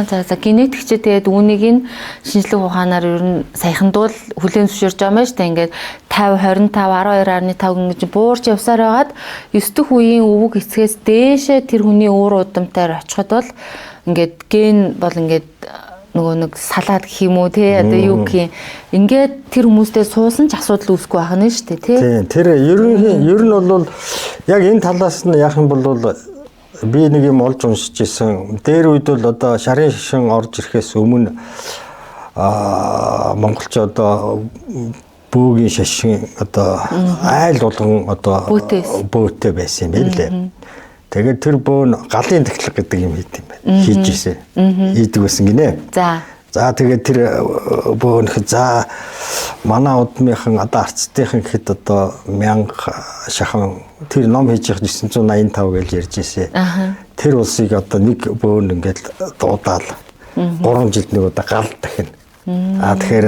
За генетикчид тэгээд үүнийг нь шинжлэх ухаанаар ер нь саяхандуул хүлээн зөвшөөрч байгаа юм шүү дээ. Ингээд 50 25 12.5 ингэж буурч явсаар байгаад 9 дэх үеийн өвөг эцгээс дээшээ тэр хүний уур удамтайр очиход бол ингээд ген бол ингээд нөгөө нэг салаад гэх юм уу те одоо юу гэх юм ингээд тэр хүмүүстэй суусан ч асуудал үүсэхгүй байх нь шүү дээ тий. Тэр ер нь бол яг энэ талаас нь яах юм бол би нэг юм олж уншиж ирсэн. Дээр үед бол одоо шарын шишин орж ирэхээс өмнө монголч одоо бөөгийн шашин одоо айл болгон одоо бөөтэй байсан юм байна лээ. Тэгээд тэр бөө нь галын техник гэдэг юм хийд юм байна. Хийж ирсэн. Хийдэг байсан гинэ. За тэгээд тэр бөөнх манай удмынхан одоо арцтайхан гэхэд одоо 1000 шахан тэр ном хийж явах 985 гэж ярьж ирсэн. Тэр улсыг одоо нэг бөөн ингээд дуудаал 3 жилд нэг удаа гал дахин. Тэгэхээр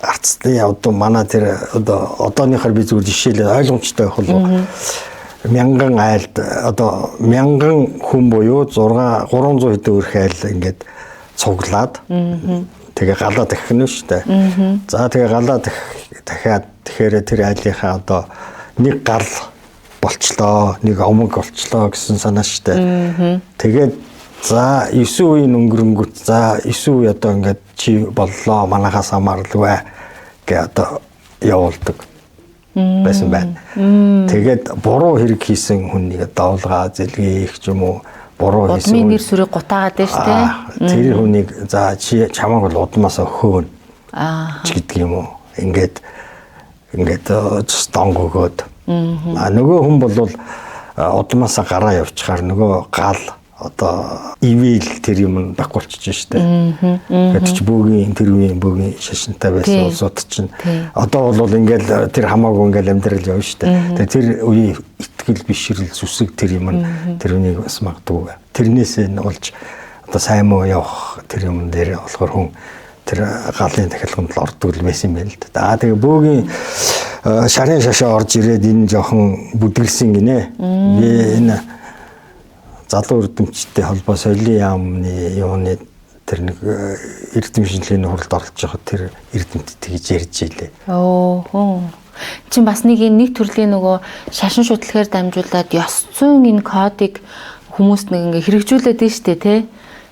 арцтай одоо манай тэр одоо одооныхоор би зүгээр жишээлээ ойлгомжтой байх бол 1000 айлд одоо 1000 хүн буюу 300 хэдэн өрх айл ингээд цуглаад тэгээ галаа дахих нь шүү дээ. За тэгээ галаа дахиад тэгэхээр тэр айлынхаа одоо нэг гал болчлоо, нэг омог болчлоо гэсэн санаа шүү дээ. Тэгээд за 9 үеийн өнгөрөнгөт за 9 үе одоо ингээд чи боллоо манахаас хамааралгүй гэ одоо явуулдаг байсан байна. Тэгээд буруу хэрэг хийсэн хүнийг давлгаа зэлгээх ч юм уу буруу хийсэн. Удмын нэр сүрийг гутаагаад байна шүү дээ. Тэр хүнийг за чи чамааг бол удмаас өхөөн. Ч гэдэг юм уу. Ингээд стонг өгөөд. Нөгөө хүн бол удмаас гараа явчихаар нөгөө гал одоо ивэл тэр юм багуулчих штэ. Гэвч бөөгийн тэрвийн бөөгийн шашинтай байсан улсууд чинь одоо бол ингээл тэр хамаагүй ингээл амьдрал явна штэ. Тэгээ тэр үеийн итгэл бишрэл зүсэг тэр юм тэрнийг бас магадгүй. Тэрнээс нь олж одоо сайн муу явах тэр юм дээр болохоор хүн тэр галын дахилганд л ордог л байсан юм байна л да. Тэгээ бөөгийн шарын шашаа орж ирээд энэ жоохон бүдгэлсэн гинэ. Би энэ залуу эрдэмтдтэй холбоо соёлын яамны юуны тэр нэг эрдэм шинжилгээний хуралд оролцож байгаа тэр эрдэмтд гэж ярьж илээ. Чин бас нэг төрлийн нөгөө шашин шутлахаар дамжуулаад ёс зүйн энэ кодыг хүмүүст нэг ингээ хэрэгжүүлээд нь штэ тий.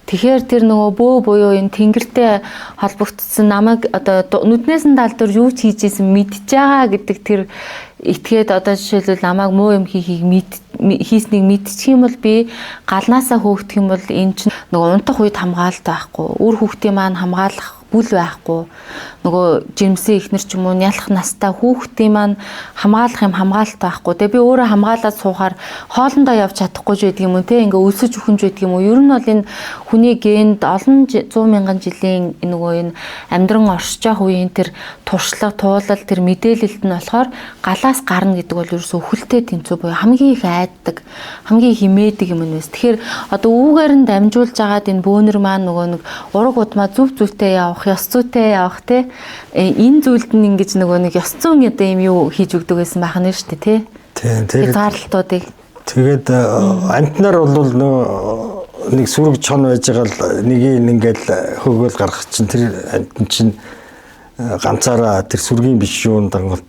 Тэгэхээр тэр нөгөө бөө буюу энэ тэнгэртэй холбогдсон намайг одоо нүднээс нь далдуур юу ч хийж исэн мэдж байгаа гэдэг тэр итгээд одоо жишээлбэл намайг муу юм хийснийг мэдчих юм бол би галнаасаа хөөгдөх юм бол эн чинь нөгөө унтах үед хамгаалалт байхгүй, үр хүүхдийн маань хамгаалах бүл байхгүй, нөгөө жирэмсэн ихнэр ч юм уу нялх настай хүүхдийн маань хамгаалах юм хамгаалалт байхгүй. Тэгээ би өөрөө хамгаалаад суухаар хоолндоо явж чадахгүй ч байдаг юм уу те, ингээ өлсөж өхөнж байдаг юм уу. Ер нь бол энэ хүний генд олон 100 мянган жилийн нөгөө энэ амьдран оршиж байгаа үеийн тэр туршлага, туулал, тэр мэдээлэлт нь болохоор галаас гарна гэдэг бол ерөөсөө өхөлтэй тэмцүү буюу хамгийн их айддаг, хамгийн химээдэг юм нэс. Тэгэхээр одоо үүгээр нь дамжуулж агаад энэ бөөнөр маань нөгөө нэг ураг удмаа зүв зүвтэй явах, ёс зүйтэй явах те, энэ зүйлд нь ингэж нөгөө нэг ёс зүйн одоо юм юу хийж өгдөг байсан байна шүү дээ те. Тийм. Заарлтуудыг. Тэгээд амтнаар бол нөгөө нэг сүрэг чон байж байгаа л нэгийг ингээл хөөгөл гаргах чинь тэр амтэн чинь ганцаараа тэр сүргийн биш юун дангал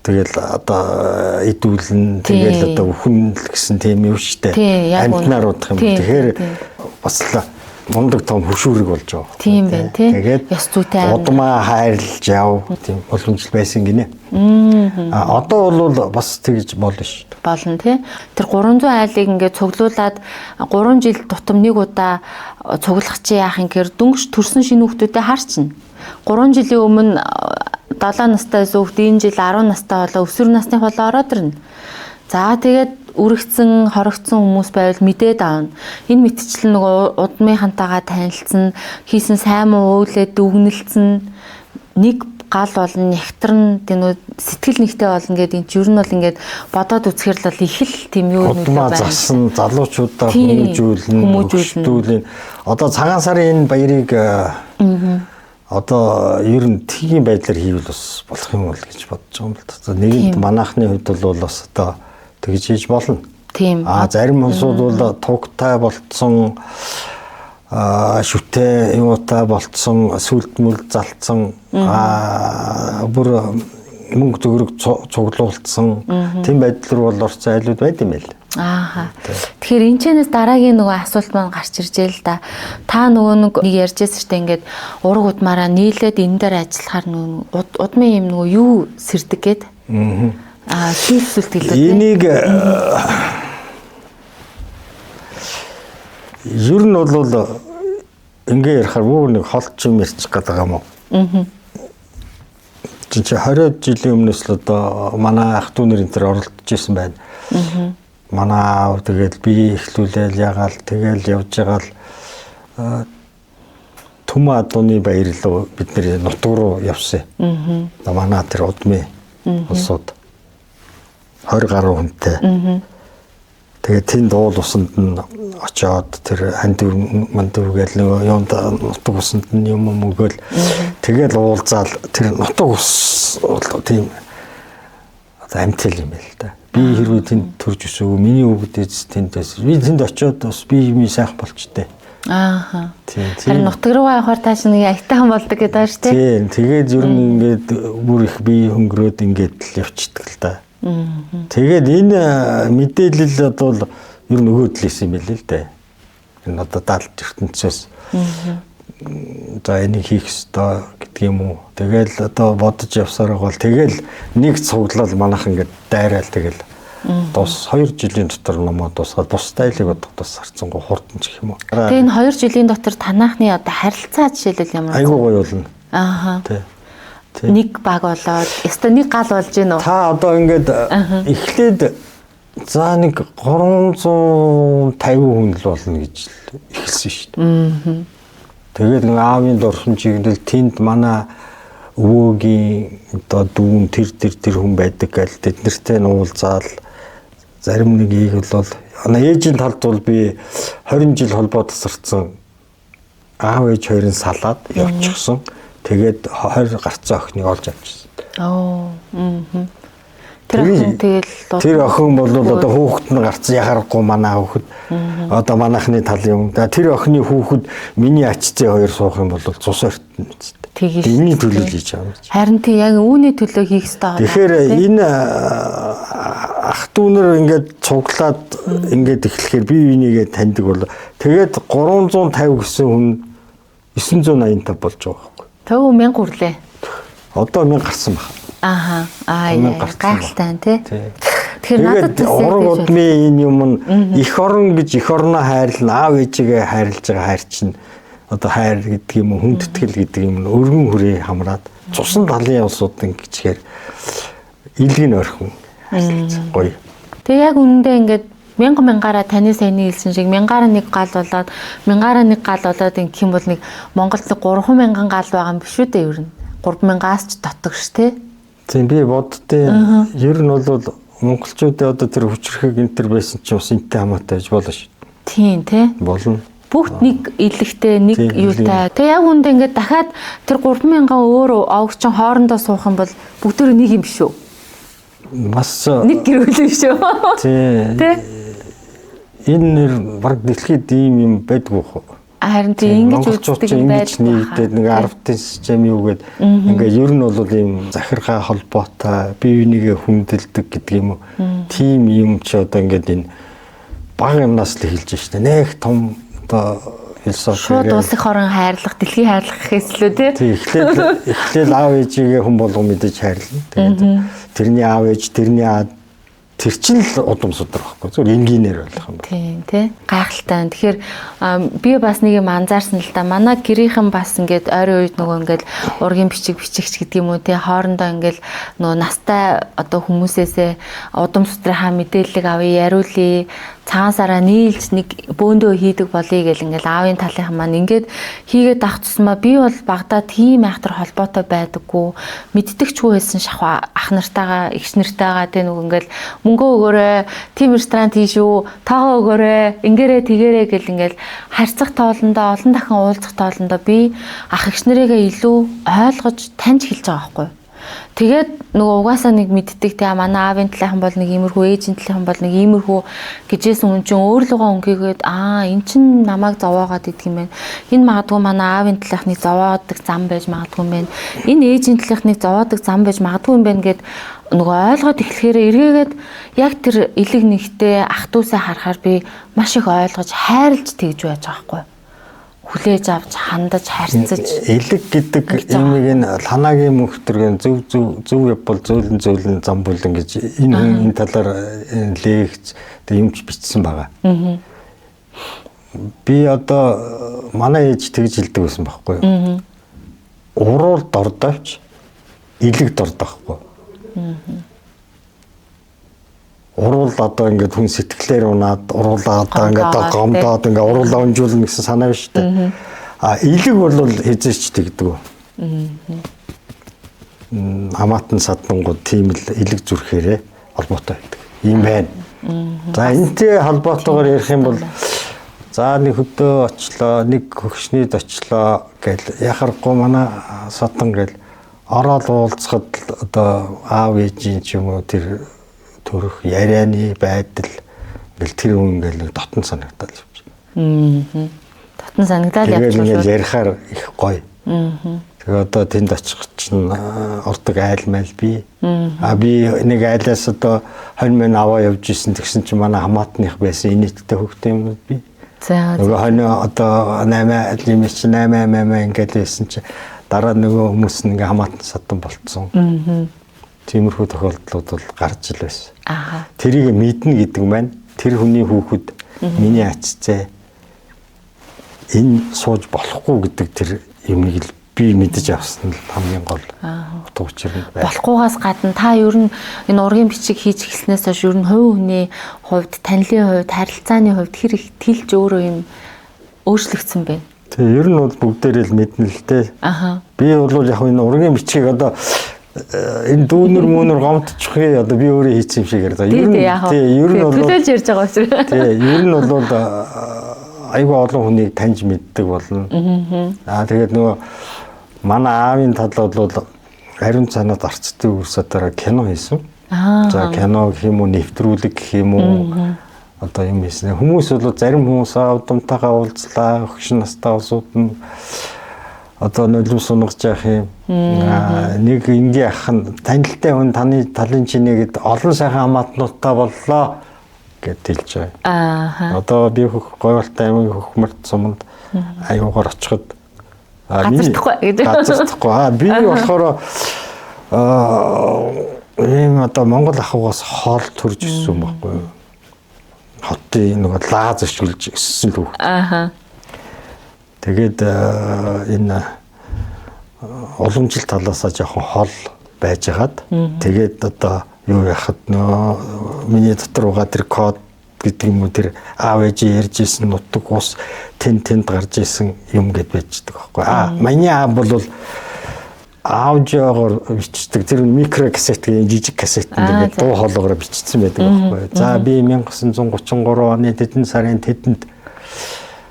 тэгэл одоо идүүлэн тэгэл одоо өхөн л гэсэн тийм юм шүү дээ. Амтнаар удах юм. Тэгэхээр бас л мундаг том хөшүүрэг болж байгаа. Тийм байна тий. Тэгээд ёс зүйтэй удмаа хайрлж яв тийм боломжтой байсан гинэ. Одоо бол бас тэгж болно шүү дээ. Болно тий. Тэр 300 айлыг ингээд цуглуулад 3 жил тутам нэг удаа цуглах чи яах юм гэхээр дөнгөж төрсэн шинэ хүүхдүүдэд харчна. 3 жилийн өмнө 7 настай хүүхд энэ жил 10 настай болоо өсвөр насны болоо ороод ирнэ. За тэгээд үргэцэн, хорогдсон хүмүүс байвал мэдээд аавна. Энэ мэтчлэн нөгөө удмынхантайгаа танилцсан, хийсэн сайн муу үйлээ дүгнэлцэн, нэг гал болно, нягтран, тийм сэтгэл нэгтэй болно гэдэг энэ ер нь бол ингээд бодоод үзэхэр л их л тийм юу нэг байна. Засан залуучуудаа хүмүүжүүлнэ. Одоо цагаан сарын энэ баярыг одоо ер нь тийм байдлаар хийвэл бас болох юм бол гэж бодож байгаа юм л да. Нэгэнд манайхны хувьд бол бас одоо тэгж хийж болно. Тийм. Зарим улсууд бол тугтай болцсон, шүтээ юутай болцсон, сүлдмөл залтсан, бүр мөнгө төгрөг цуглуулсан тийм байдал руу бол орсон айлууд байд юм байл. Тэгэхээр энэ чэнэс дараагийн нөгөө асуулт маань гарч иржээ л да. Та нөгөө нэг ярьжсэн шүү дээ ингээд ураг удмаараа нийлээд энэ дээр ажиллахаар нөгөө удмын юм нөгөө юу сэрдэг гээд. Хийсэлт гэлээ. Энийг ер нь бол ингээ ярихаар бүр нэг холч юм ярьчих гээд байгаа юм уу? Чи 20 жилийн өмнөөс л одоо манай ах дүү нарын тэр оролдож исэн байна. Манай аав тэгэл би эхлүүлээл ягаал тэгэл явж байгаа л Түмэн адууны баяр руу бид нэр нутг руу явсан. Манай тэр удмын улсууд 20 гаруй хүнтэй. Тэгээд тэнд уул усанд нь очоод тэр хандив мандив гээл нөгөө юунд нутг усанд нь юм өгөөл тэгээд уулзаал тэр нутг ус бол тийм одоо амтэл юм байл та. Би хэрвээ тэнд төрж өсөв миний өвгдөөс тэндээс би тэнд очиод бас би юм сайх болчтой. Тэр нутг руу явахаар тааш нэг аятайхан болдог гэдэг байна шүү дээ. Тийм. Тэгээд ер нь ингээд бүр их би хөнгөрөөд ингээд л явчихдаг л та. Тэгээд энэ мэдээлэл бол ер нь өгөөдлээс юм байл л дээ. Энэ одоо даалж ертөнцөөс за энийг хийх ёстой гэдэг юм уу. Тэгэл одоо бодож явсаар бол тэгэл нэг цуглал манайх ингээд дайраал тэгэл тус 2 жилийн дотор номоо дуусгаад бус тайлыг одоо тус харцсангүй хурдан ч гэх юм уу. Тэгээ энэ 2 жилийн дотор танаахны одоо харилцаа жишээлбэл ямар айгуу гоё болно. Тий. Нэг баг болоод ёстой нэг гал болж гин үү? Та одоо ингээд эхлээд за нэг 350 хүн л болно гэж эхэлсэн шүү дээ. Тэгээд нэг аавын дурсамжийг л тэнд манай өвөөгийн одоо дүүн тэр хүн байдаг гэл тэд нартэй нуулзаал зарим нэг ийг бол ээжийн талд бол би 20 жил холбоо тасарсан аав ээж хоёрын салаад явчихсан. Тэгээд 20 гарцаа охиныг олж авчихсан. Тэр охин бол одоо хүүхэд нь гарцсан яхахгүй манай хүүхэд одоо манайхны талын юм. Тэр охины хүүхэд миний ачцээ хоёр суух юм бол цус ортно мэт. Тэгэж миний төлөө хийж байгаа юм. Харин тий яг үүний төлөө хийх хэрэгтэй байна. Тэгэхээр энэ ах дүүнэр ингээд цуглаад ингээд эхлэхээр бие бинийгээ таньдаг бол тэгээд 350 гэсэн хүн 985 болж байгаа байхгүй. Төв 1000 хүрлээ. Одоо 1000 гарсан байна. Ааха. Гайхалтай тий. Тэгэхээр надад ураг удмын энэ юм нь эх орон гэж эх орноо хайрлна, аав ээжигээ хайрлаж байгаа хайр чинь одоо хайр гэдэг юм уу, хүндэтгэл гэдэг юм нь өргөн хүрээ хамраад цусан талын улсуудын гिचгээр илгийн орхин гоё. Тэгээ яг үнэндээ ингээд мянгаараа таны саяны хэлсэн шиг 1000-1 гал болоод 1000-1 гал болоод ингэх юм бол нэг Монголд 3000 гал байгаа юм биш үү дээ ер нь. 3000-аас ч дотог ш тий. Тийм би боддیں۔ Ер нь бол монголчуудын одоо тэр хүчрхэг энтер байсан ч бас энтэй хамаатай байж болно ш. Тийм тий. Болно. Бүгд нэг илэгтэй, нэг юутай. Тэгээ яг үндэ ингээд дахиад тэр 3000 өөр овогч хоорондоо суух юм бол бүгдөө нэг юм биш үү? Бас нэг гэр бүл биш үү? Тий. Энэ баг дэлхийд ийм юм байдгүй хөө. Харин тийм ингэж үздэг юм байж нэгдээд нэг 10 систем юугээд ингээд ер нь бол ийм захиргаа холбоотой бие бинийгээ хүндэлдэг гэдэг юм уу. Тим юм ч одоо ингээд энэ бага юмнаас л эхэлж штэ. Нэг том одоо философи шууд улсын хорон хайрлах, дэлхий хайрлах гэхээс лөө тий. Эхлээл аав ээжигээ хүн болго мэдэж хайрлна. Тэгээд тэрний аав ээж тэрний тэр чинь л удам судар байхгүй зүгээр энгийнээр болох юм. Тийм тий. Гайхалтай. Тэгэхээр би бас нэг юм анзаарсан л да. Манай гэрийнхэн бас ингээд ойрын үед нөгөө ингээд ургийн бичигч гэдэг юм уу тий. Хоорондоо ингээд нөгөө настай одоо хүмүүсээсээ удам судрынхаа мэдээлэл авъя, яриулъя. Цагаансараа нийлж нэг бөөндөө хийдэг болъё гэл ингээл аавын талынхан маань ингээд хийгээд авах тусмаа би бол багада тийм айхтар холбоотой байдаггүй мэддэгчгүй байсан шахва ах нартайгаа эгч нартайгаа тэ нэг ингээл мөнгөө өгөөрэй тийм ресторан тийшүү тоогоо өгөөрэй ингээрээ тэгээрэй гэл ингээл харьцах тоолондоо олон дахин уулзах тоолондоо би ах эгч нарыгаа илүү ойлгож таньж хэлж байгаа байхгүй. Тэгээд нөгөө угаасаа нэг мэддэг те манай аавын талынхан бол нэг иймэрхүү ээжийн талынхан бол нэг иймэрхүү гэжсэн хүн чинь өөрлөгөө өнгийгээд эн чин намайг зовоогоод идэх юм байна. Энэ магадгүй манай аавын талынхны зовоодаг зам байж магадгүй юм байна. Энэ ээжийн талынхны зовоодаг зам байж магадгүй юм байна гэд нөгөө ойлгоод эхлэхээр эргээгээд яг тэр элэг нэгтэй ах дүүсээ харахаар би маш их ойлгож хайрлж тэгж байж байгаа байхгүй. Хүлээж авч хандаж харьцаж элэг гэдэг юмыг энэ ланагийн мөнхтөргэн зөв явбал зөөлөн зам бүлэн гэж энэ талаар лекц тэг юмч бичсэн байгаа. Би одоо манай ээж тэгж хэлдэг байсан байхгүй юу? Уруул дордовч элэг дордохгүй. Уруул одоо ингээд хүн сэтгэлээр унаад уруулаа одоо ингээд гомдоод ингээд уруулаа өнжүүлнэ гэсэн санаа биш үү? Элэг бол хязгаарч тэгдэг. Хамаатан садангууд тийм л элэг зүрхээрээ холбоотой байдаг. Ийм байна. За энэтэй холбоотойгоор ярих юм бол за нэг хөдөө очлоо, нэг хөгшнийд очлоо гэл яхахгүй манай садан гэл ороод уулзахад одоо аав ээжийн ч юм уу тэр төрөх ярианы байдал ингээл тэр хүн ингээл нэг дотн санагдал явж. Дотн санагдал явж шүү. Ингээл ярихаар их гоё. Тэгээ одоо тэнд очих чинь ордог айл майл би. Би нэг айлаас одоо хонь мэн аваа явж исэн тэгсэн чинь манай хамаатных байсан инээдтэй хөвгтэй юм би. За нөгөө хонь одоо 8 лимит чи 8 ингээд байсан чи дараа нөгөө хүмүүс нэг хамаатан садан болцсон. Тиймэрхүү тохиолдлууд бол гарч ил байсан. Тэрийг мэднэ гэдэг маань тэр хүний хүүхэд миний ачцээ энэ сууж болохгүй гэдэг тэр юмыг л би мэдэж авсан л хамгийн гол утга учир нь байна. Болохгүйгаас гадна та ер нь энэ ургийн бичиг хийж эхэлснээс хойш ер нь хувь хүний хувьд, танилын хувьд, харилцааны хувьд хэр их тэлж өөрөө юм өөрчлөгдсөн бэ? Тэгээ ер нь бол бүгдээрээ л мэднэ л дээ. Би бол яг энэ ургийн бичгийг одоо энэ дүүнэр мөнөр гомдчихъя одоо би өөрөө хийсэн юм шиг ярьдаг. Ер нь бол төлөөлж ярьж байгаа учраас. Тий, ер нь бол айгүй олон хүнийг таньж мэддэг болно. Тэгээд нөгөө манай аавын тал бол ариун цаанаад арцдаг үрсээр кино хийсэн. За кино гэх юм уу, нэвтрүүлэг гэх юм уу. Одоо юм хийсэн. Хүмүүс бол зарим хүмүүс удамтайгаа уулзлаа, өгш настаа усууд нь одоо нулим сунгаж явах юм. Нэг ингийн ах нь танилтай хүн таны талын чинээгэд олон сайхан хамаатнуудтай боллоо гэд хэлж байгаа. Одоо би Говьалтай аймгийн Хөхмөрт суманд аюугаар очиход газардахгүй. Би болохоор ийм одоо Монгол ахугаас хоол төрж ирсэн байхгүй юу? Хотын нэг лааз өшгөлж өссөн л хүүхд. Тэгээд энэ уламжил талаасаа жоохон хол байжгаад тэгээд одоо юу яхад нөө миний дотор угаа тэр код гэдэг юм уу тэр аав ээж ярьж исэн нутаг ус тэнд гарч исэн юм гэд байждаг байхгүй. Миний аав бол аудиогоор бичдэг тэр микро кассет гэх жижиг кассет ингээд дуу хоолоогоор бичсэн байдаг байхгүй. За би 1933 оны тэдэн сарын тэдэнд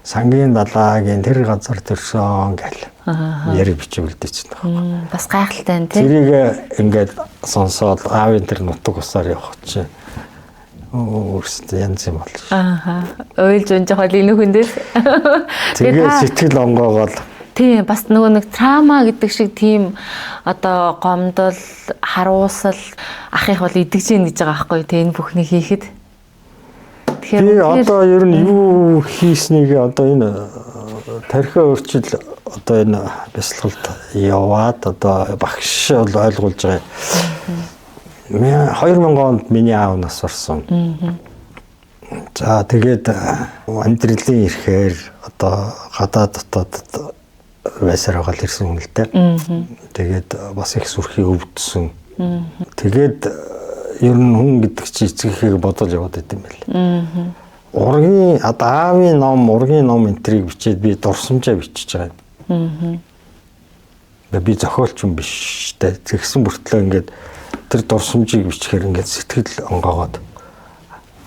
сангийн далаагийн тэр газар төрсөн гэл яри бичүүлдэж байна. Бас гайхалтай энэ тийм. Тэрийг ингээд сонсоод аавын тэр нутаг усаар явах чинь өөрсдөө янз юм бол. Ойлж унж хол энэ хүндээс. Тэгээ сэтгэл онгоогоод тийм бас нөгөө нэг трама гэдэг шиг тийм одоо гомдол, харуусал ах их бол идэгж ийн гэж байгаа байхгүй тийм энэ бүхнийг хийхэд. Тэгэхээр одоо ер нь юу хийснийг одоо энэ тархиа өөрчил одоо энэ бясалгалд яваад одоо багш бол ойлгуулж байгаа. 2000 онд миний аав нас орсон. За тэгээд амьдралын ирэхээр одоо гадаад дотоод байсаар байгаа л ирсэн хүн л дээ. Тэгээд бас их сүрхий өвдсөн. Тэгээд ер нь хүн гэдэг чи эцгийнхээ бодож яваад байт юм байл. Ургийн аавын ном, ургийн ном энтрийг бичээд би дурсамжаа бичиж байгаа юм. Би зохиолч юм биш дээ. Тэгсэн бүртлээ ингээд тэр дурсамжийг бичихээр ингээд сэтгэл онгоогоод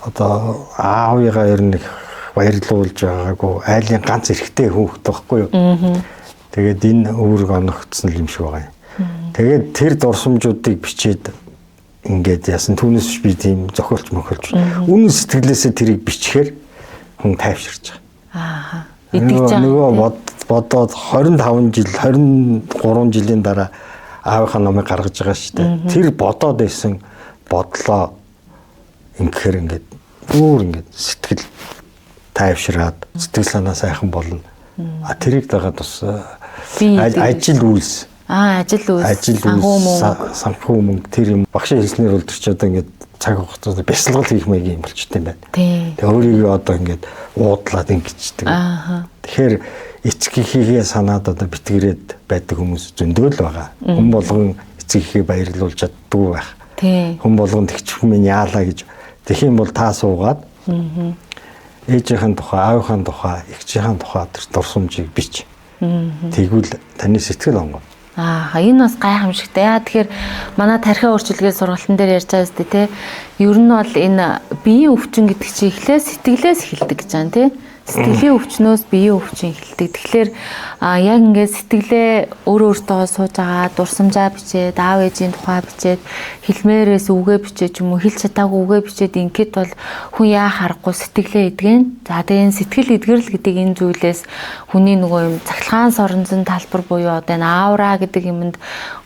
одоо аавыгаа ер нь баярлуулж байгаагүй айлын ганц эрэгтэй хүүхэд байхгүй юу. Тэгээд энэ үүрэг оногдсон юм шиг байгаа юм. Тэгээд тэр дурсамжуудыг бичээд ингээд яасан түүнээс би тийм зохиолч мөхөлж үнэн сэтгэлээсээ тэрийг бичгээр хүн тайвширч байгаа. Нөгөө бодоод 25 жил 23 жилийн дараа аавынхаа номыг гаргаж байгаа шүү дээ. Тэр бодоод байсан бодлоо ингэхээр ингээд бүр ингээд сэтгэл тайвшираад сэтгэл санаа сайхан болно. Тэрийг дагаад бас ажил үйлс санхүү мөнгө тэр юм багш хэлснээр бол тэр ч одоо ингээд цаг хугацаанд бясалгал хийх маягийн юм болчтой юм байна. Тэгээ өөрийгөө одоо ингээд уудлаад ингэждэг. Тэгэхээр эцгийнхээ санаад одоо битгэрээд байдаг хүмүүс зөндөө л байгаа. Хүн болгон эцгийнхээ баярлуулж чаддгүй байх. Хүн болгон тэгчих минь яалаа гэж тэгэх юм бол та суугаад ээжийнхэн тухай, аавынхаа тухай, эгчийнхэн тухай тэр дурсамжийг бич. Тэгвэл таны сэтгэл онгоо. Энэ бас гайхамшигтай. Тэгэхээр манай тархиа өөрчилгээ сургалтын дээр ярьж байгаа зү тэ. Ер нь бол энэ биеийн өвчин гэдэг чинь эхлээд сэтгэлээс эхэлдэг гэж байна тий. Сэтгэлийн өвчнөөс биеийн өвчин эхэлдэг. Тэгэхээр яг ингээд сэтгэлээ өөртөө сууж байгаа дурсамжаа бичээд, аав ээжийн тухай бичээд, хэлмээрээс үгээ бичээд ч юм уу хэлж чадаагүй үгээ бичээд ингээд бол хүн яа харахгүй сэтгэлээ эдгэн. За тэгээ сэтгэл эдгэрэл гэдэг энэ зүйлээс хүний нөгөө юм цахилгаан соронзон талбар буюу одоо энэ аура гэдэг юмд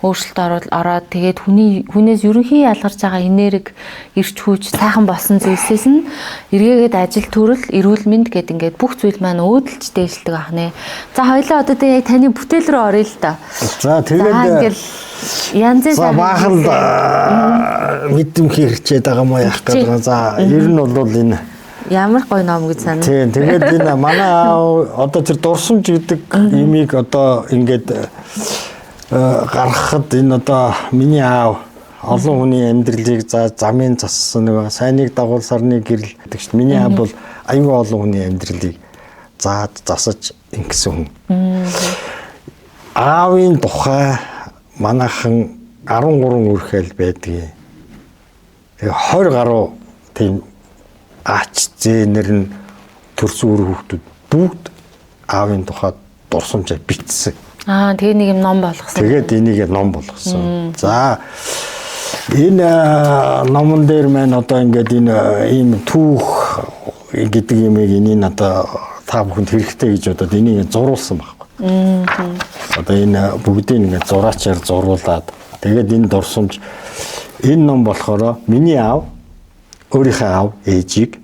өөрчлөлт ороод тэгээд хүнээс ерөнхий ялгарч байгаа энерги, эрч хүч, сайхан болсон зүйлсээс нь эргээгээд ажил төрөл, эрүүл мэнд гэдэг ингээд бүх зүйл маань өөдөлж дээшилдэг ахнэ. За хоёлаа одоо яг таны бүтээл рүү оръё л да. За тэгээд янзын баахан мэдэм хэрэгчээд байгаа мó яах гэдэг. За ер нь бол энэ ямар гоё ном гэж санаа. Тийм тэгээд энэ манай одоо тэр дурсамж гэдэг имийг одоо ингээд гаргахад энэ одоо миний аав олон хүний амьдралыг замын зассан нэг сайныг дагуулсарны гэрэл гэдэг чинь миний аав бол аюул олон хүний амьдралыг засаж ингэсэн хүн. Аавын тухай манайхан 13 үрхэл байдгийг. Тэгээ 20 гаруй тийм аач зээнэр нь төрсөн үр хүүхдүүд бүгд аавын тухай дурсамжаа бичсэн. Тэгээ нэг юм ном болгосон. Тэгээд энийг ном болгосон. За Энэ номон дээр маань одоо ингээд энэ ийм түүх гэдэг юмыг энэ одоо та бүхэнд хэрэгтэй гэж бодоод энийг зуруулсан байхгүй. Одоо энэ бүгдийг ингээд зураачаар зуруулаад тэгээд энэ дурсамж энэ ном болохоор миний аав өөрийнхөө аав ээжийг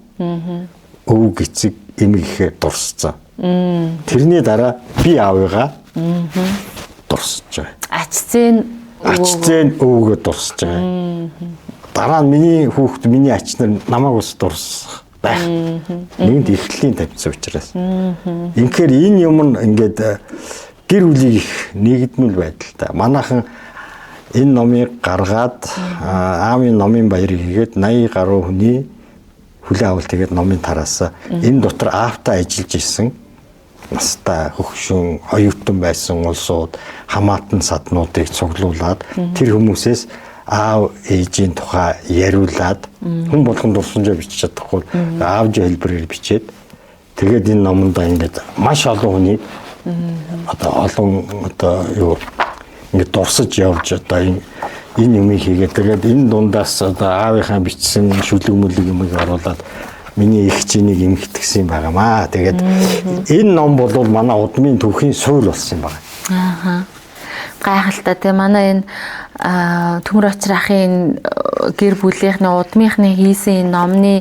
өвөг эцэг эмээхээр дурссан. Тэрний дараа би аавыгаа дурсаж байгаа. Ачцэн өвгөө дурсаж байгаа. Дараа нь миний хүүхэд миний ач нар намайг ус дурсах байх. Нэгд эхлэлийн тавьсан учраас. Инхээр энэ юм ингээд гэр бүлийн их нэгдмэл байдалтай. Манайхан энэ номыг гаргаад аавын номын баярыг хийгээд 80 гаруй хүний хүлээн авалт тэгээд номын тараасаа энэ дотор аавтай ажиллаж исэн настай хөгшин оюутан байсан улсууд хамаатан саднуудыг цуглуулад тэр хүмүүсээс аав ээжийн тухай яриулаад хүн болгон дурсамжаа бичиж чадахгүй аавж хэлбэрээр бичээд тэгээд энэ номонд ингээд маш олон хүнийг одоо юу ингээд дурсаж явж одоо энэ юмыг хийгээд тэгээд энэ дундаас одоо аавынхаа бичсэн шүлэг мүлэг юмыг оруулаад миний их чинийг эмхтгсэн юм байгаамаа. Тэгээд энэ ном бол манай удмын түүхийн суурь болсон юм байна. Гайхалтай тийм манай энэ Төмөр Очир ахын гэр бүлийнхний удмынхны хийсэн энэ номны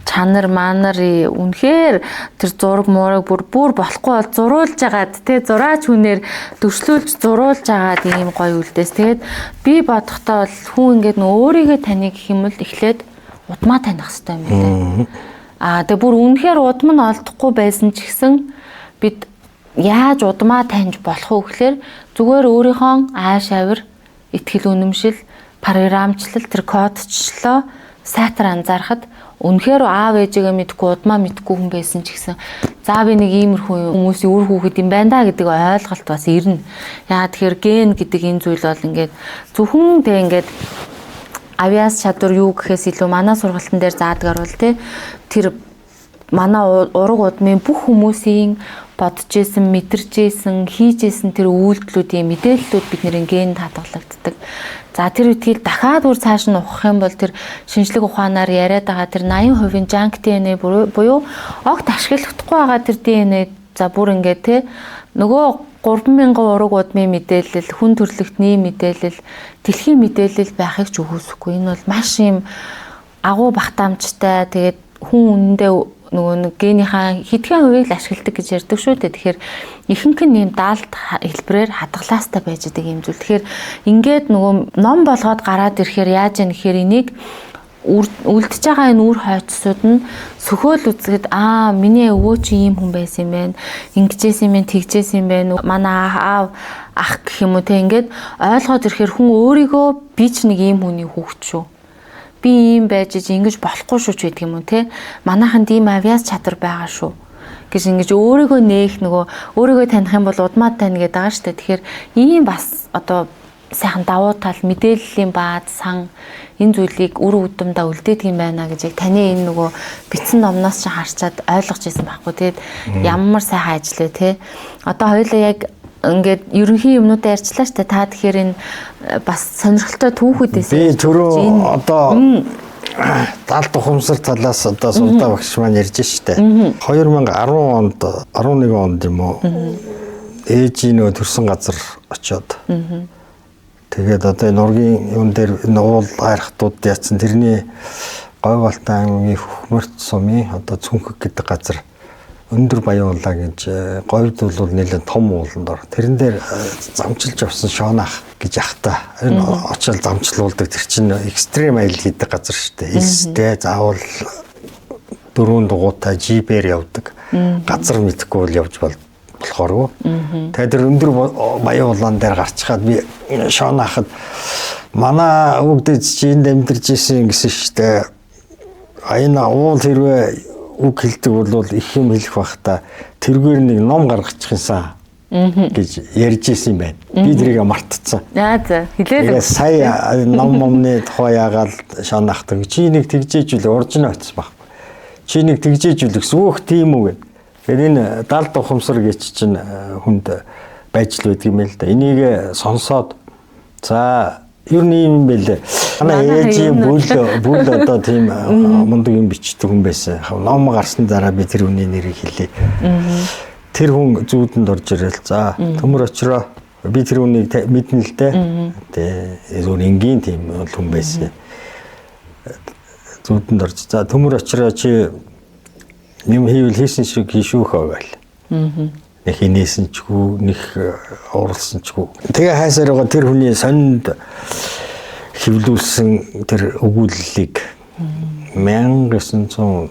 чанар манар үнэхээр тэр зураг муураг бүр болохгүй бол зуруулж агаад тий зураач хүнээр төвшлүүлж зуруулж агаад ийм гоё үлдээс. Тэгээд би бодохдоо бол хүн ингээд өөрийгөө таних гэх юм бол эхлээд удмаа таних хэрэгтэй юм байна. Тэгээ бүр үнэхээр удам нь олдохгүй байсан ч гэсэн бид яаж удмаа таньж болох вэ гэхээр зүгээр өөрийнхөө ааш авир итгэл үнэмшил програмчлал тэр кодчлоо сайтар анзаарахад үнэхээр аав ээжигээ мэдгүй удмаа мэдгүй хүн байсан ч гэсэн за би нэг иймэрхүү хүмүүсийн үр хүүхэд юм байна да гэдэг ойлголт бас ирнэ. Яа тэгэхээр ген гэдэг энэ зүйл бол ингээд зөвхөн тэг ингээд авиас чадвар юу гэхээс илүү манай сургалтын дээр заадаг бол тэр манай ураг удмын бүх хүмүүсийн бодож исэн, мэдэрч исэн, хийж исэн тэр үйлдэлүүдийн мэдээллүүд бидний генд хадгалагддаг. За тэр үтгэл дахиад бүр цааш нь ухах юм бол тэр шинжлэх ухаанаар яриад байгаа тэр 80% junk DNA буюу огт ашиглахдаггүй байгаа тэр DNA за бүр ингээд нөгөө 3000 ураг удмын мэдээлэл, хүн төрөлхтний мэдээлэл, дэлхийн мэдээлэл байхыг ч үгүйсэхгүй. Энэ бол маш юм агуу багтаамжтай. Тэгээд хүн үнэндээ нөгөө нэг генийхаа хэдхэн хувийг л ашигладаг гэж ярьдаг шүү дээ. Тэгэхээр ихэнх нь ийм даалт хэлбэрээр хадгалаастай байж байгаа юм зүйл. Тэгэхээр ингээд нөгөө ном болгоод гараад ирэхээр яаж яах гэхээр энийг үлдэж байгаа энэ үр хойцсууд нь сөхөөл үзгээд миний өвөө чи ийм хүн байсан юм байна. Ингэжсэн юм, тэгжсэн юм байна. Манай аав ах гэх юм уу те ингээд ойлгоод ирэхээр хүн өөрийгөө би ч нэг ийм хүний хүүхэд шүү. Би ийм байж ингэж болохгүй шүү ч гэдэг юм уу те. Манайханд ийм авиас чадвар байгаа шүү. Гэж ингэж өөрийгөө нээх нөгөө өөрийгөө таних юм бол удмаа тань гэдэг байгаа шүү дээ. Тэгэхээр ийм бас одоо сайхан давуу тал мэдээллийн баад сан энэ зүйлийг үр өдмөдө үлдээдэг юм байна гэж яг таны энэ нөгөө бичсэн номноос ч харчаад ойлгож ирсэн байхгүй. Тэгээд ямар сайхан ажиллаа те. Одоо хоёулаа яг ингээд ерөнхий юмнуудаа ярьчлаа шүү дээ. Та тэгэхээр энэ бас сонирхолтой түүхүүдээс би түрүү одоо даалт ухамсар талаас одоо Султаа багш маань ярьж штэ. 2010 онд 11 онд юм уу? Ээжийн нөө төрсэн газар очиод. Тэгээд одоо энэ ургийн юм дээр энэ уул хайрхтууд яатсан тэрний Говьолтай аймгийн Хөхмөрт сумын одоо Цүнхэг гэдэг газар өндөр баяуулаа гэж говьд бол нэлээд том ууланд ор. Тэрэн дээр замчилж авсан шоонах гэж ахта. Энэ очил замчлуулдаг тэр чинь экстрим аялал хийдэг газар шүү дээ. Элстэй заавал дөрөв дугуйтай жибээр явдаг. Газар мэдхгүй бол явж болохоор. Тэгээд тэр өндөр баяуулаан дээр гарчхаад би шоонахад манай өвгдөж чи энд амьдарч ирсэн гэсэн шүү дээ. Аяна уул хэрвээ үг хэлдэг бол их юм хэлэх бахта тэргээр нэг ном гаргачих юмсан гэж ярьж исэн юм байна. Би тэрийг мартцсан. За хэлээ. Сая номны тухай яагаад шанаахдаг. Чи нэг тэгжээжүүл уржин очсон баг. Чи нэг тэгжээжүүл гэсэн өөх тийм үү. Тэгэхээр энэ даалт ухамсар гэж чинь хүнд байж л байдаг юм л да. Энийг сонсоод за ер нь юм байлээ. Манай ээжийн бүл одоо тийм мундаг юм бичдэг хүн байсан. Ном гарсны дараа би тэр хүний нэрийг хэлье. Тэр хүн зүүдэнд орж ирэл. За төмөр очроо би тэр хүнийг мэднэ л дээ. Тэгээ зөв энгийн тийм хүн байсан. Зүүдэнд орж за төмөр очроо чи юм хийвэл хийсэн шиг хийшүүхөө гэл. Нэг хинээсэн чгүй, нэг уралсан чгүй. Тэгээ хайсаар байгаа тэр хүний сонинд хэвлүүлсэн тэр өгүүллийг 1969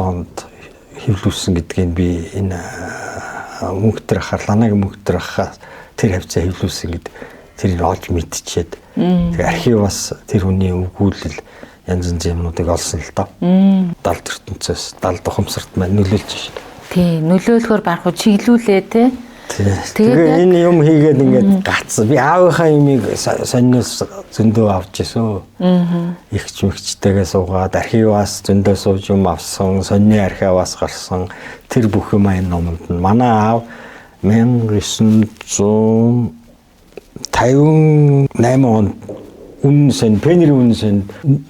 онд хэвлүүлсэн гэдгийг би энэ мөнхтөр харланагийн мөнхтөр хахаас тэр хавцаа хэвлүүлсэн гэд тэрийг олж мэдчихээд тэгээ архиваас тэр хүний өгүүлэл янз янз юмнуудыг олсон л доо. 70 ертөнцөөс 70 ухамсарт маань нөлөөлж шээ. Тий, нөлөөлөхөөр барах уу чиглүүлээ те. Тэгээ энэ юм хийгээд ингээд гацсан. Би аавынхаа юмыг сонниос зөндөө авч ирсэн. Ихч мэгчтэйгээ суугаад архиваас зөндөө сууж юм авсан. Сонины архиваас гарсан тэр бүх юм энэ номонд нь манай аав 1958 онд үнэн сон пенери үнэн сон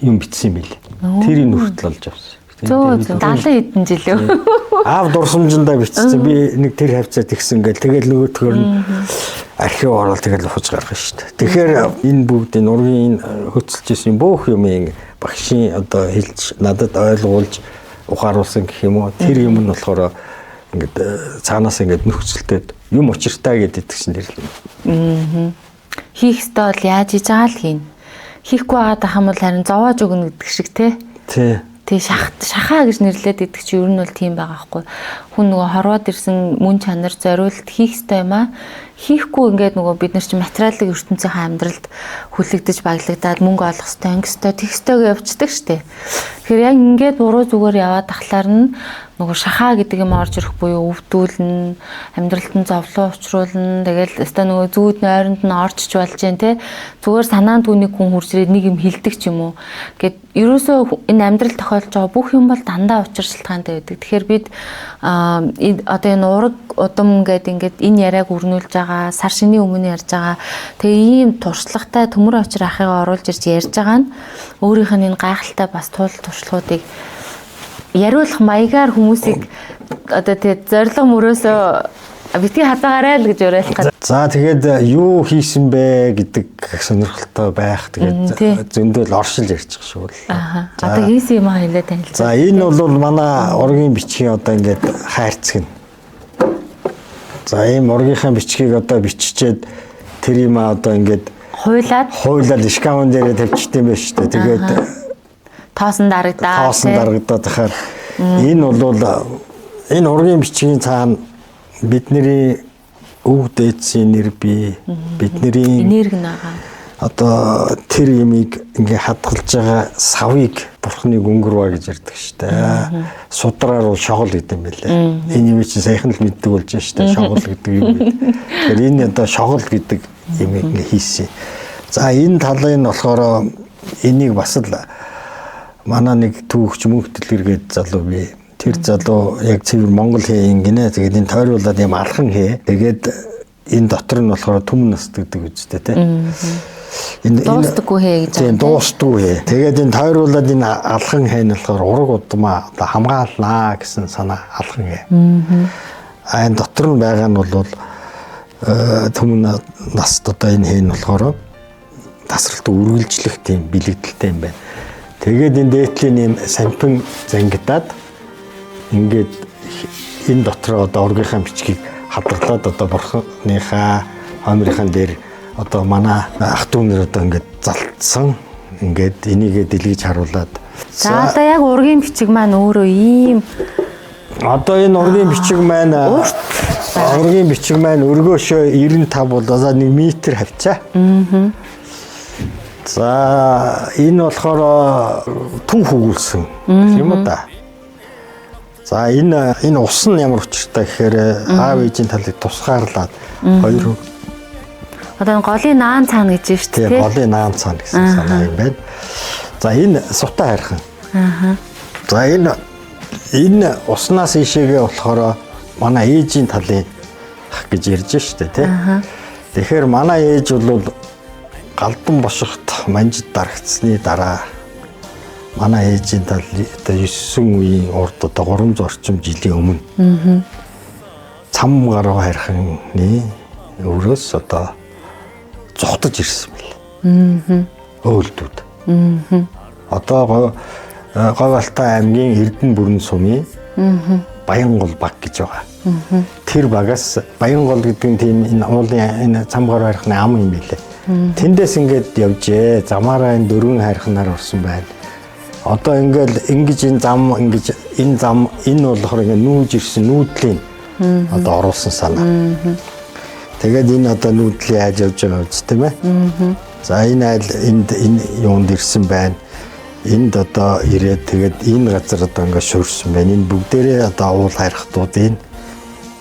юм бичсэн юм билээ. Тэрийг нүртэл олж авсан. 70 хэдэн жил юу? Аав дурсамжиндаа бичсэн. Би нэг тэр хавцаа тэгсэн гэл тэгэл нөгөөтгөр нь архив орол тэгэл хуж гаргана шүү дээ. Тэгэхээр энэ бүгдийн ургийн хөцөлж исэн бүх юмыг багшийн одоо хэлж надад ойлгуулж ухааруулсан гэх юм уу. Тэр юм нь болохоор ингээд цаанаас ингээд нөхцөлтөд юм учиртай гэдэг чинь нэр л. Хийх ёстой бол яаж хийж байгаа л хийн. Хийхгүй байгаад ахам бол харин зовоож өгнө гэдэг шиг те. Тий. Тэгээ шахаа гэж нэрлээд идэх чи ер нь бол тийм байгаа байхгүй. Хүн нөгөө хорвоод ирсэн мөн чанар зориулт хийх ёстой юм аа. Хийхгүй ингээд нөгөө бид нар чи материалын ертөнцийн амьдралд хүлэгдэж баглагдаад мөнгө олох ёстой, ангь ёстой, тех ёстойг явцдаг штэ. Тэгэхээр яг ингээд буруу зүгээр яваад тахлаар нь нөгөө шахаа гэдэг юм орж ирэх буюу өвдүүлнэ, амьдралд нь зовлон учруулна. Тэгэл өстой нөгөө зүүд нойронд нь орчиж болж जैन те. Зүгээр санаанд түүнийг хүн хурж ирээд нэг юм хилдэг ч юм уу. Гэт ерөөсөө энэ амьдрал тохиолж байгаа бүх юм бол дандаа учир шалтгаантай байдаг. Тэгэхээр бид одоо энэ ураг удам ингээд энэ яриаг өрнүүлж байгаа, сар шинийн өмнө ярьж байгаа. Тэгээ ийм туршлагатай төмөр очир ахыгаа оруулж ирж ярьж байгаа нь өөрийнх нь энэ гайхалтай бас туршлагуудыг яриулах маягаар хүмүүсийг одоо тэгээ зориг мөрөөсөө битгий хадаагаарай л гэж уриалах. За тэгээд юу хийсэн бэ гэдэг сонирхолтой байх. Тэгээд зөндөө л оршил ярьчих шүү л. Одоо хийсэн юм хэлээ танилцуулъя. За энэ бол манай ургийн бичгийн одоо ингээд хайрцаг нь. За ийм ургийнхаа бичгийг одоо биччихээд тэр юм одоо ингээд хуйлаад шкафын дээрээ тавьчихсан байх шүү дээ. Тэгээд тоосон дарагдаад тахаар энэ бол энэ ургийн бичгийн цаана бидний өв дээдсийн нэр бий бидний энерги нагаа одоо тэр юмыг ингээ хадгалж байгаа савыг бурхны өнгөрваа гэж ярьдаг шүү дээ. Судраар бол шогол гэдэг юм байлээ. Энэ юм чинь саяхан л мэддэг болж байна шүү дээ. Шогол гэдэг юм. Тэгэхээр энэ одоо шогол гэдэг юм ингээ хийсэн. За энэ талын нь болохоор энийг бас л манай нэг түүхч мөнх дэлгэргээд залуу бий. Тэр залуу яг цэвэр Монгол хийн гинэ. Тэгээд энэ тойруулаад юм алхан хээ. Тэгээд энэ дотор нь болохоор түмэн нас гэдэг үстэй тий. Энэ дуустдаггүй хээ гэж. Тийм дуустдаггүй хээ. Тэгээд энэ тойруулаад энэ алхан хээ нь болохоор ураг удмаа одоо хамгаалнаа гэсэн санаа алхан хээ. А энэ дотор нь байгаа нь бол түмэн наст одоо энэ хээ нь болохоор тасралт үргэлжлэх тийм бэлэгдэлтэй юм байна. Тэгээд энэ дээдлийн юм сампин зангидаад ингээд энэ дотор одоо ургийнхаа бичгийг хадгалаад одоо бурхныхаа хоймрынхан дээр одоо манай ах дүүнэр одоо ингээд залтсан ингээд энийгээ дэлгэж харуулад. За одоо яг ургийн бичиг маань өөрөө ийм одоо энэ ургийн бичиг маань өргөөшөө 95 бол одоо 1 метр хавцаа. За энэ болохоор түүх өгүүлсэн юм уу да. За энэ ус нь ямар учиртай гэхээр аав ээжийн талыг тусгаарлаад хоёр одоо голын наан цаана гэж шүү дээ. Тийм голын наан цаана гэсэн санаа юм байна. За энэ сутаа хайрхан. За энэ уснаас ийшээгээ болохоор манай ээжийн талын гэж ярьж шүү дээ тий. Тэгэхээр манай ээж бол галдан бошигт манжид дарагдсны дараа манай ээжийн тал одоо 9 үеийн урд одоо 300 орчим жилийн өмнө цам гаруй хайрханы өрөөс одоо зогтож ирсэн мэл. Өөлдүүд. Одоо Говьалтай аймгийн Эрдэнэ бүрэн сумын Баянгол баг гэж байгаа. Тэр багаас Баянгол гэдэг нь тийм энэ уулын энэ цам гаруй хайрханы ам юм билээ. Тэндээс ингээд явжээ. Замаараа энэ дөрвөн хайрханаар орсон байна. Одоо ингээд энэ зам энэ болохоор ингээд нүүж ирсэн нүүдлийн одоо оруулсан санаа. Тэгээд энэ одоо нүүдлийн айж явж байгаа үст тийм ээ. За энэ айл энэ юунд ирсэн байна. Энд одоо ирээд тэгээд энэ газар одоо ингээд шуурсан байна. Энэ бүгдээрээ одоо уул хайрхтуудын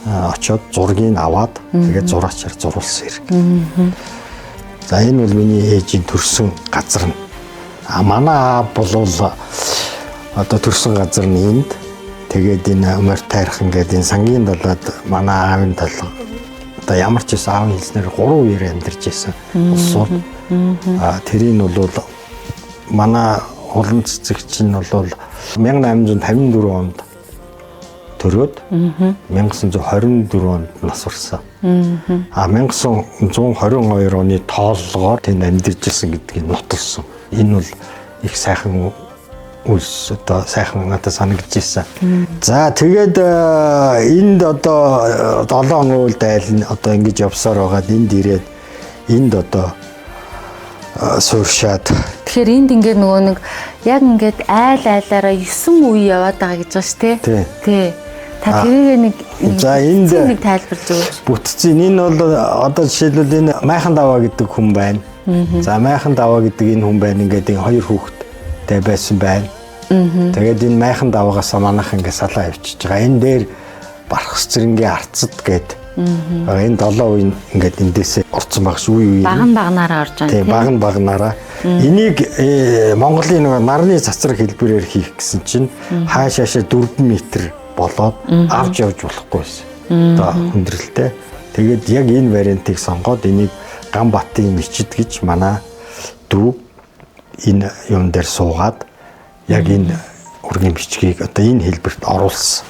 очоод зургийг аваад тэгээд зураачаар зурулсан хэрэг. За энэ бол миний ээжийн төрсөн газар нь. Манай аав болвол одоо төрсөн газар нь энд. Тэгээд энэ Умарт хайрхан гэдэг энэ сангийн далаад манай аавын тал одоо ямар ч байсан аавын хэлснээр 3 үеэр амьдарч байсан улсууд. Тэрийг бол манай олон цэцэгч нь бол 1854 онд төрөөд 1924 онд нас барсан. 1922 оны тооллогоор тэнд амьдарч ирсэн гэдгийг нотолсон. Энэ бол их сайхан үлс одоо сайхан надад санагдж ирсэн. За тэгээд энд одоо 7 үйл айл одоо ингэж явсаар байгаад энд ирээд энд одоо сууршаад. Тэгэхээр энд ингээд нөгөө нэг яг ингээд айлаараа 9 үе яваад байгаа гэж байна шүү дээ. Тий. Та тэрийг нэг тайлбарж өгөөч. Бүтцийн энэ бол одоо жишээлбэл энэ Майхан даваа гэдэг хүн байна. За Майхан даваа гэдэг энэ хүн байна. Ингээд энэ 2 хүүхэдтэй байсан байна. Тэгээд энэ Майхан даваагаас манайх ингээд салаа явчихж байгаа. Энэ дээр Бархас Цэрэнгийн Арцад гэдэг энэ 7 үе ингээд эндээсээ орцсон багш үе. Багнаараа орж байгаа. Тийм багнаараа. Энийг Монголын нэг нарны цацраг хэлбэрээр хийх гэсэн чинь хаашаашаа 4 метр болоод авч явж болохгүй байсан. Одоо хүндрэлтэй. Тэгээд яг энэ вариантыг сонгоод энийг Ганбатын мичид гэж манай дүү энэ юм дээр суугаад яг энэ ургийн бичгийг одоо энэ хэлбэрт оруулсан.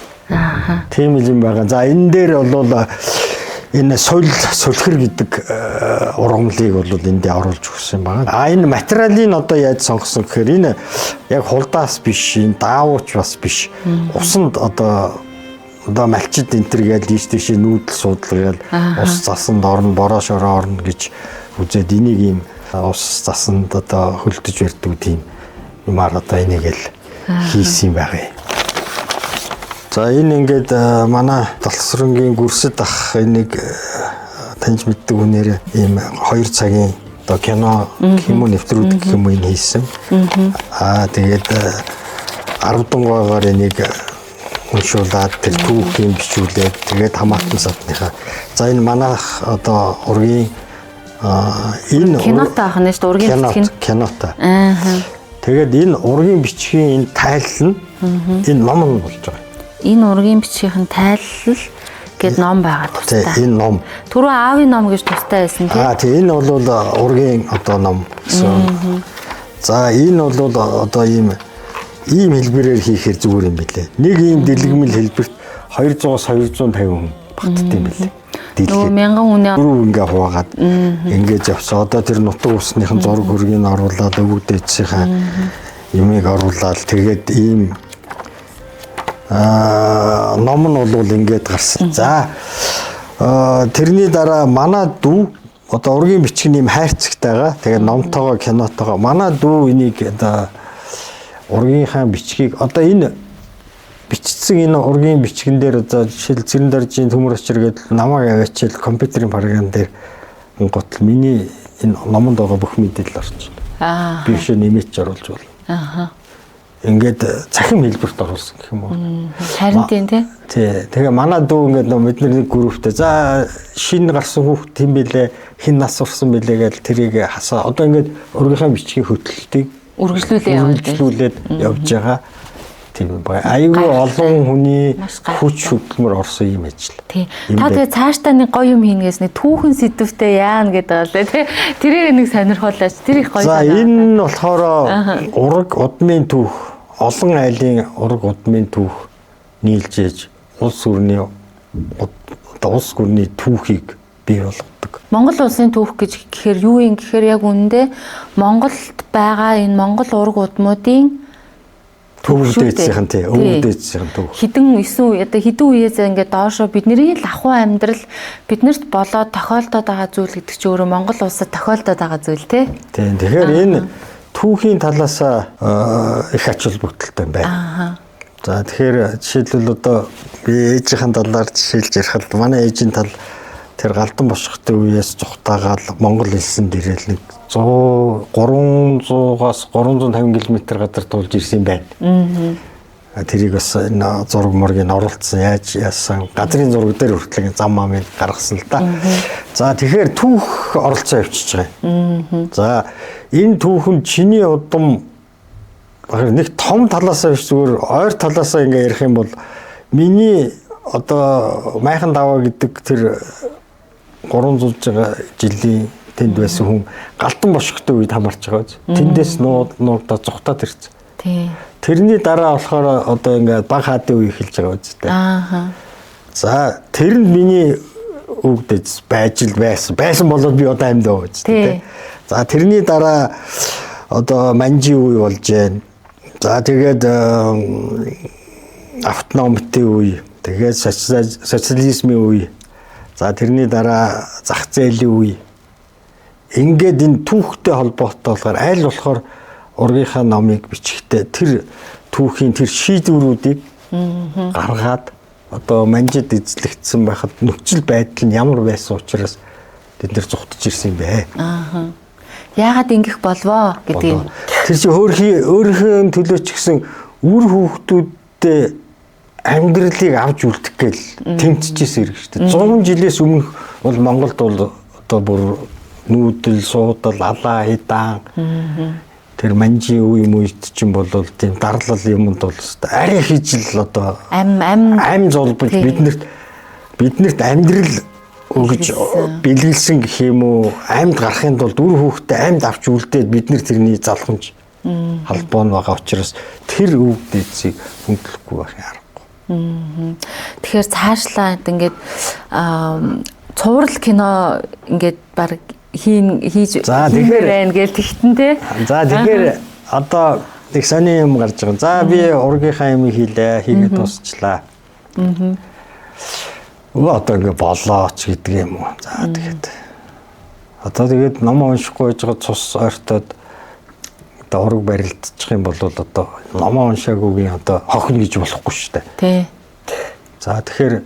Тийм юм байгаа. За энэ дээр бол энэ сулхэр гэдэг ургамлыг бол энд оруулж өгсөн байгаа. Энэ материалын одоо яаж сонгосон гэхээр энэ яг хулдаас биш, энэ даавууч бас биш. Усанд одоо малчид энтергээл ийш тийшээ нүүдэл суудлал ус засанд орно, бороо шороо орно гэж үзээд энийг ийм ус засанд одоо хөлдөж барьдаг тийм юмар одоо энийг л хийсэн байгаа. За энэ ингээд манай Талсрынгийн Гүрсэд ах энийг таньж мэддэг хүнээр ийм 2 цагийн одоо кино юм уу нэвтрүүлэг гэх юм энэ хийсэн. Тэгээд 10 дунгаагаар энийг уншуулад тэр түүхийн бичүүлээд тэгээд хамаатан садныхаа. За энэ манайх одоо ургийн энэ кинотой ахна шүү дээ ургийн бичгийн кинотой. Тэгээд энэ ургийн бичгийн энэ тайлал нь энэ ном нь болж байгаа. Энэ ургийн бичгийн тайлал гэд ном байгаа тустай. Энэ ном. Түрүү аавын ном гэж тустай байсан тийм. Тийм энэ бол ургийн одоо ном гэсэн. За энэ бол одоо ийм хэлбэрээр хийхээр зүгээр юм билээ. Нэг ийм дэлгэмэл хэлбэрт 200-аас 250 хүн багтд юм билээ. Нөгөө 1000 хүний дөрөв ингээ хуваагаад ингэж явсан. Одоо тэр нутаг усныхан зураг хөргийг оруулаад өвөг дээдсийнхаа юмыг оруулаад тэгээд ийм ном нь бол ингээд гарсан. За тэрний дараа манай дүү одоо ургийн бичгийн юм хайрцагтайгаа тэгээд номтойгоо кинотойгоо манай дүү энийг одоо ургийнхаа бичгийг одоо энэ бичсэн энэ ургийн бичгэн дээр одоо жишээл Цэрэн даржийн төмөр очир гэдэг намайг аваачил компьютерийн програм дээр гутал миний энэ номонд байгаа бүх мэдээлэл орж байна. Би шээ нэмээч оруулж байна. Ингээд цахим хэлбэрт оруулсан гэх юм уу. Харин тийм тий. Тэгээ манай дүү ингээд бидний групптэй за шинэ гарсан хүүхд тийм билээ хин нас урсан билээ гэж тэрийг хасаа. Одоо ингээд ургийнхаа бичгийн хөтөлтийг үргэлжлүүлээд явж байгаа. тийм бай. Айгүй олон хүний Маш гайхалтай. хүч хөдөлмөр орсон юм ажил. Тий. Юм Та бэ. тэгээ цаашдаа нэг гоё юм хийнээс нэг түүхэн сэдвтэй яана гэдэг бол тий. Тэрийг нэг сонирхуулаач. Тэр их гоё. За энэ нь болохоор ураг удмын түүх, олон айлын ураг удмын түүх нийлж ээж улс орны улс орны түүхийг бий болгодог. Монгол улсын түүх гэж гэхээр юу юм гэхээр яг үүндээ Монголд байгаа энэ монгол ураг удмуудын Төвлөдөөцийн тий, өвлөдөөцийн түүх. хідэн 9 үе одоо хідэн үеэс ингээд доошо бидний л ахуй амьдрал биднэрт болоод тохиолдоод байгаа зүйл гэдэг чинь өөрөө Монгол улсад тохиолдоод байгаа зүйл тий. Тийм. Тэгэхээр энэ түүхийн талаас их ач холбогдолтой байна. За тэгэхээр жишээлбэл одоо би ээжийн талаар жишээлж ярихад манай ээжийн тал тэр галдан бошхтой үеэс зүхтаагаал Монгол хэлсэн дээрэл нэг 300-аас 350 км газар тулж ирсэн байна. Тэрийг бас энэ зураг мөргийг оруулсан яаж яасан газрын зураг дээр хүртэл зам амыг гаргасан л да. За тэгэхээр түүх оролцоо явчихж байгаа. За энэ түүхэн чиний удам нэг том талаасаа биш зүгээр ойр талаасаа ингээ ярих юм бол миний одоо майхан даваа гэдэг тэр 300 жилийн тэнд байсан хүн галдан бошхтой үед хамарч байгаа биз. Тэндээс нуудаа зүхтаад ирсэн. Тий. Тэрний дараа болохоор одоо ингээд баг хаадын үе эхэлж байгаа биз дээ. За тэр нь миний өвдөж байсан болоод би одоо амьд байгаа биз дээ. За тэрний дараа одоо манжи үе болж байна. За тэгээд автономитын үе, тэгээд социализмын үе. За тэрний дараа зах зээлийн үе. Ингээд энэ түүхтэй холбоотой болохоор аль болохоор ургийнхаа номыг бичихтэй тэр түүхийн тэр шийдвэрүүдийг гаргаад одоо манжид эзлэгдсэн байхад нөхцөл байдал нь ямар байсан учраас бид нэр зүхтж ирсэн юм бэ. Яагаад ингэх болвоо гэдэг юм. Тэр чинь өөрийнхөө төлөө ч гэсэн үр хүүхдүүдтэй амьдралыг авч үлдэх гээл тэмцэжсэн хэрэг шүү дээ. 100 жилээс өмнөх бол Монголд бол одоо бүр нүүдэл, суудал, алаа, хидаан тэр манжи үе мүйт чинь бол тийм дарлал юмд бол арай хижил одоо ам золбож биднэрт амьдрал өгж бэлгэлсэн гэх юм уу амьд гарахын тулд үр хүүхдээ амьд авч үлдээд бид нар тэрний залхамж халбоо нь байгаа учраас тэр өвдөцийг хөндлөхгүй байх юм. Тэгэхээр цаашлаа ингээд цуврал кино ингээд баг хийж байна гэж тэгтэн тий. За тэгэхээр одоо их сони юм гарч байгаа. За би ургийнхаа юм хийгээд дуусчлаа. Одоо ингээ болооч гэдэг юм уу. За тэгээд одоо тэгээд ном уншихгүй байж байгаа цус ойртоод одоо ураг барилдчих юм бол одоо ном уншаагүйгийн одоо хохно гэж болохгүй шүү дээ. Тий. За тэгэхээр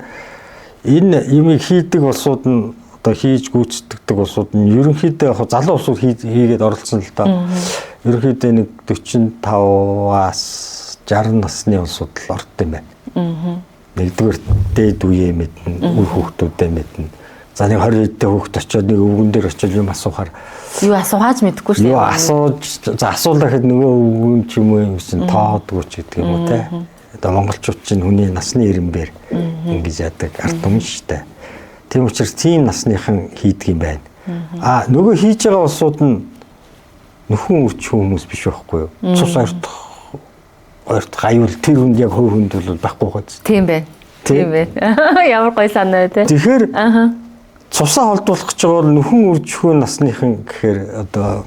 энэ юмыг хийдэг улсууд нь одоо хийж гүйцэтгэдэг улсууд нь ерөнхийдөө яг залуу улсууд хийгээд оролцсон л доо. Ерөнхийдөө нэг 45-аас 60 насны улсууд л ордог юм байна. Нэгдүгээр дээд үеэ мэднэ, үр хүүхдүүдээ мэднэ. За нэг 20 эдтэй хүүхд очиод нэг өвгөн дээр очиод юм асуухаар юу асуугааж мэдэхгүй шүү дээ. Юу асууж асуулаа гэхэд нөгөө өвгөн ч юм уу юм чинь тоодгүй ч гэдэг юм уу те. Одоо монголчууд чинь хүний насны ирэмбэр ингэж яадаг ард түмэн штэ. Тийм учраас тийм насныхан хийдэг юм байна. Нөгөө хийж байгаа улсууд нь нөхөн үрч хүмүүс биш байхгүй юу? Цус ойрт гаюул тэр хүнд яг хувь хүнд бол байхгүй гоц. Тийм байна. Тийм байна. Ямар гоё санаа те. Тэгэхээр цусаа холдуулах гэж байгаа бол нөхөн үржихүүн насныхан гэхээр одоо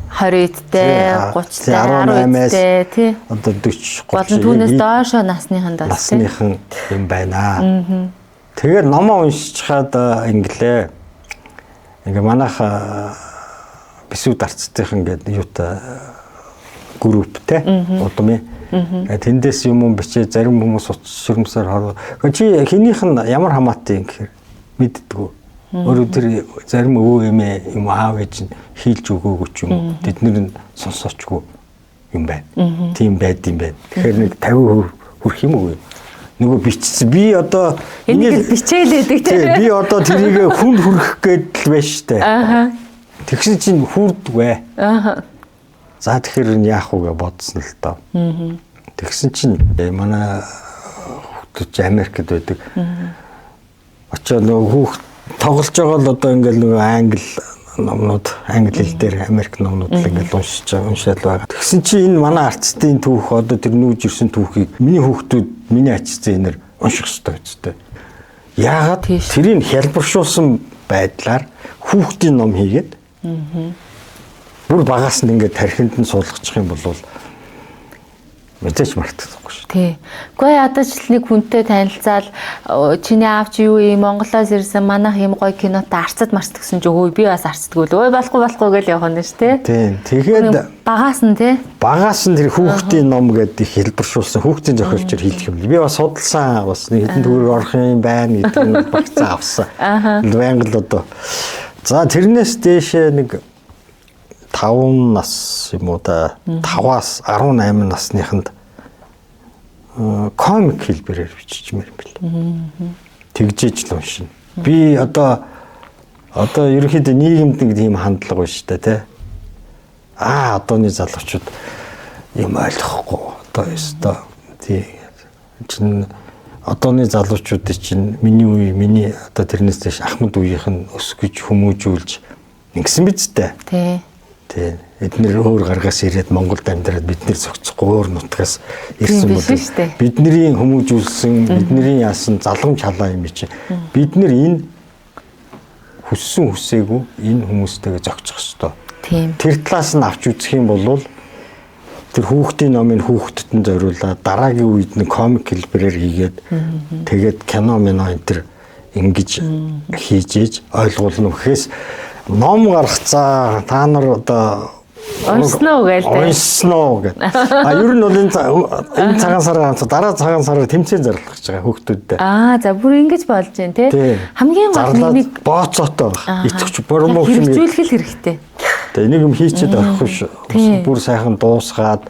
20-тэй, 30-тай, 18-тэй тий. Одоо 40, 30. Болон түүнээс доошо насныхан даа. Насныхан юм байна. Тэгэхээр номоо уншичаад инглээ. Ингээ манайх бисүүд арцтайхан гэдэг юутай групптэй удмын. Тэндээс юм бичээ зарим хүмүүс утас шүрмсээр хараа. Чи хинийх нь ямар хамаатай юм гэхээр мэддэггүй. Өөрөө тэр зарим өвөө эмээ юм аав ээж нь хийлж өгөөгүй ч юм уу. Тэднэр нь сонсоочгүй юм байна. Тийм байд юм байна. Тэгэхээр нэг 50% хүрэх юм уу? Нөгөө бичсэн. Би одоо энийг бичээлээдэг тийм. Би одоо тэрийг хүнд хүрэх гээд л байна штэ. Тэгсэн чинь хүрдгвэ. За тэгэхээр яах вэ гэж бодсон л доо. Тэгсэн чинь манай хүүхдүүд Америкт байдаг. Очоод нөгөө хүүхд тоглож байгаа л одоо ингээл нөгөө англи номнууд англи хэл дээр Америк номнууд л ингээл уншаад байгаа. Тэгсэн чинь энэ манай артистын түүх одоо тэр нүүж ирсэн түүхийг миний хүүхдүүд миний ач зээнэр унших ёстой үстэй. Яагаад тэрийг хялбаршуулсан байдлаар хүүхдийн ном хийгээд бүр багаас нь ингээд тархинд нь суулгачих юм бол мэдээж мартахгүй шүү. Тий. Гэхдээ ядаж л нэг хүнтэй танилцаал чиний аав чи юу юм Монголоос ирсэн манайх юм гоё кинотой арцад марцдаг гэсэн чи өө би бас арцдаггүй л өө болохгүй гэж явах нь шүү, тий. Тэгээд багаас нь тий. Багаас нь тэр хүүхдийн ном гэдэг их хэлбэршүүлсэн хүүхдийн зохиолчор хийх юм. Би бас судалсан бас нэг хэдэн төгрөг орох юм байна гэдэг нь багцаа авсан. Байнга л одоо. За тэрнээс дээшээ нэг 5 нас юм уу да 5-аас 18 насныханд комик хэлбэрээр бичиж мэр бэл. Тэгжээж л уншина. Би одоо ерөнхийдөө нийгэмд нэг тийм хандлага байна шүү дээ, тий. Одооны залуучууд юм ойлгохгүй. Одоо ёстой. Тий. Чин одооны залуучуудын чинь миний одоо тэрнээс дэш Ахмад үеийнх нь өсгөж хүмүүжүүлж ингэсэн биз дээ. Тий. Тий. Эднэр өөр гаргаас ирээд Монголд амьдраад биднэр зохицохгүй өөр нутгаас ирсэн бол бидний хүмүүжүүлсэн бидний яасан залгамж халаа юм чи. Бид нэр энэ хүссэн хүсээгүй энэ хүмүүстэйгээ зохицох ёстой. Тийм. Тэр талаас нь авч үзэх юм бол тэр хүүхдийн номыг хүүхдэд нь зориулаад дараагийн үед нэг комик хэлбэрээр хийгээд тэгээд кино энэ төр ингэж хийж ээж ойлгуулна гэхээс ном гаргацаа та нар одоо унсноо гээл дээ. Унсноо гэдэг. Ер нь бол энэ цагаан сараар дараа цагаан сараар тэмцээн зарлах гэж байгаа хүүхдүүдтэй. За бүр ингэж болж байна тий. Хамгийн гол нэг бооцоотой баг. Итгэж промоушн хэрэгжүүлэх хэрэгтэй. Тэгээ нэг юм хийчихэд орох биш. Бүр сайхан дуусгаад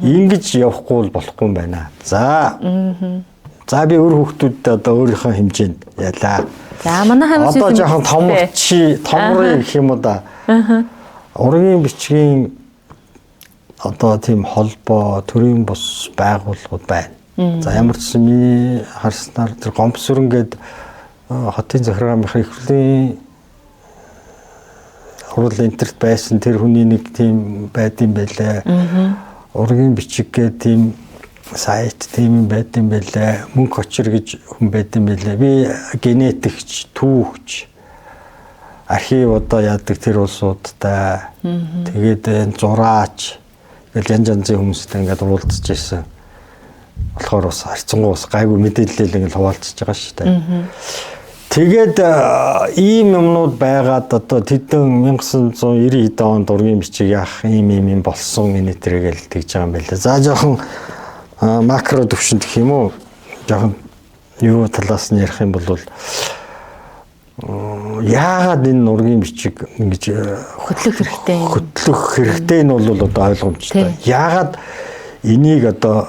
ингэж явахгүй болохгүй юм байна. За би өөр хүүхдүүдтэй одоо өөрийнхөө хэмжээнд ялаа. За манайхан одоо жоохон томрыг гэх юм уу да. Ургийн бичгийн одоо тийм холбоо төрийн бус байгууллагууд байна. За ямар ч юм миний харснаар тэр Гомбсүрэн гээд хотын захиргаа мэрхлийн хурал интернет байсан тэр хүний нэг тийм байдсан байлаа. Ургийн бичиг гээд тийм сайт тийм байдсан байлаа. Мөнх очир гэж хүн байдсан байлаа. Би генетикч, түүхч архив одоо яадаг тэр улсуудтай тэгээд зураач гэл янз янзын хүмүүстэй ингээд уулзж ирсэн. Болохоор бас харьцангуй бас гайгүй мэдээлэл ингээд хуваалцж байгаа шүү дээ. Тэгээд ийм юмнууд байгаад одоо тэдэн 1990 онд ургийн бичиг яах ийм болсон энэ төргээл тэгж байгаа юм байна. За жоохон макро төвшөнд гэх юм уу? Жоохон юу талаас нь ярих юм бол яагаад энэ ургийн бичиг ингэж хөтлөх хэрэгтэй нь бол одоо ойлгомжтой. Яагаад энийг одоо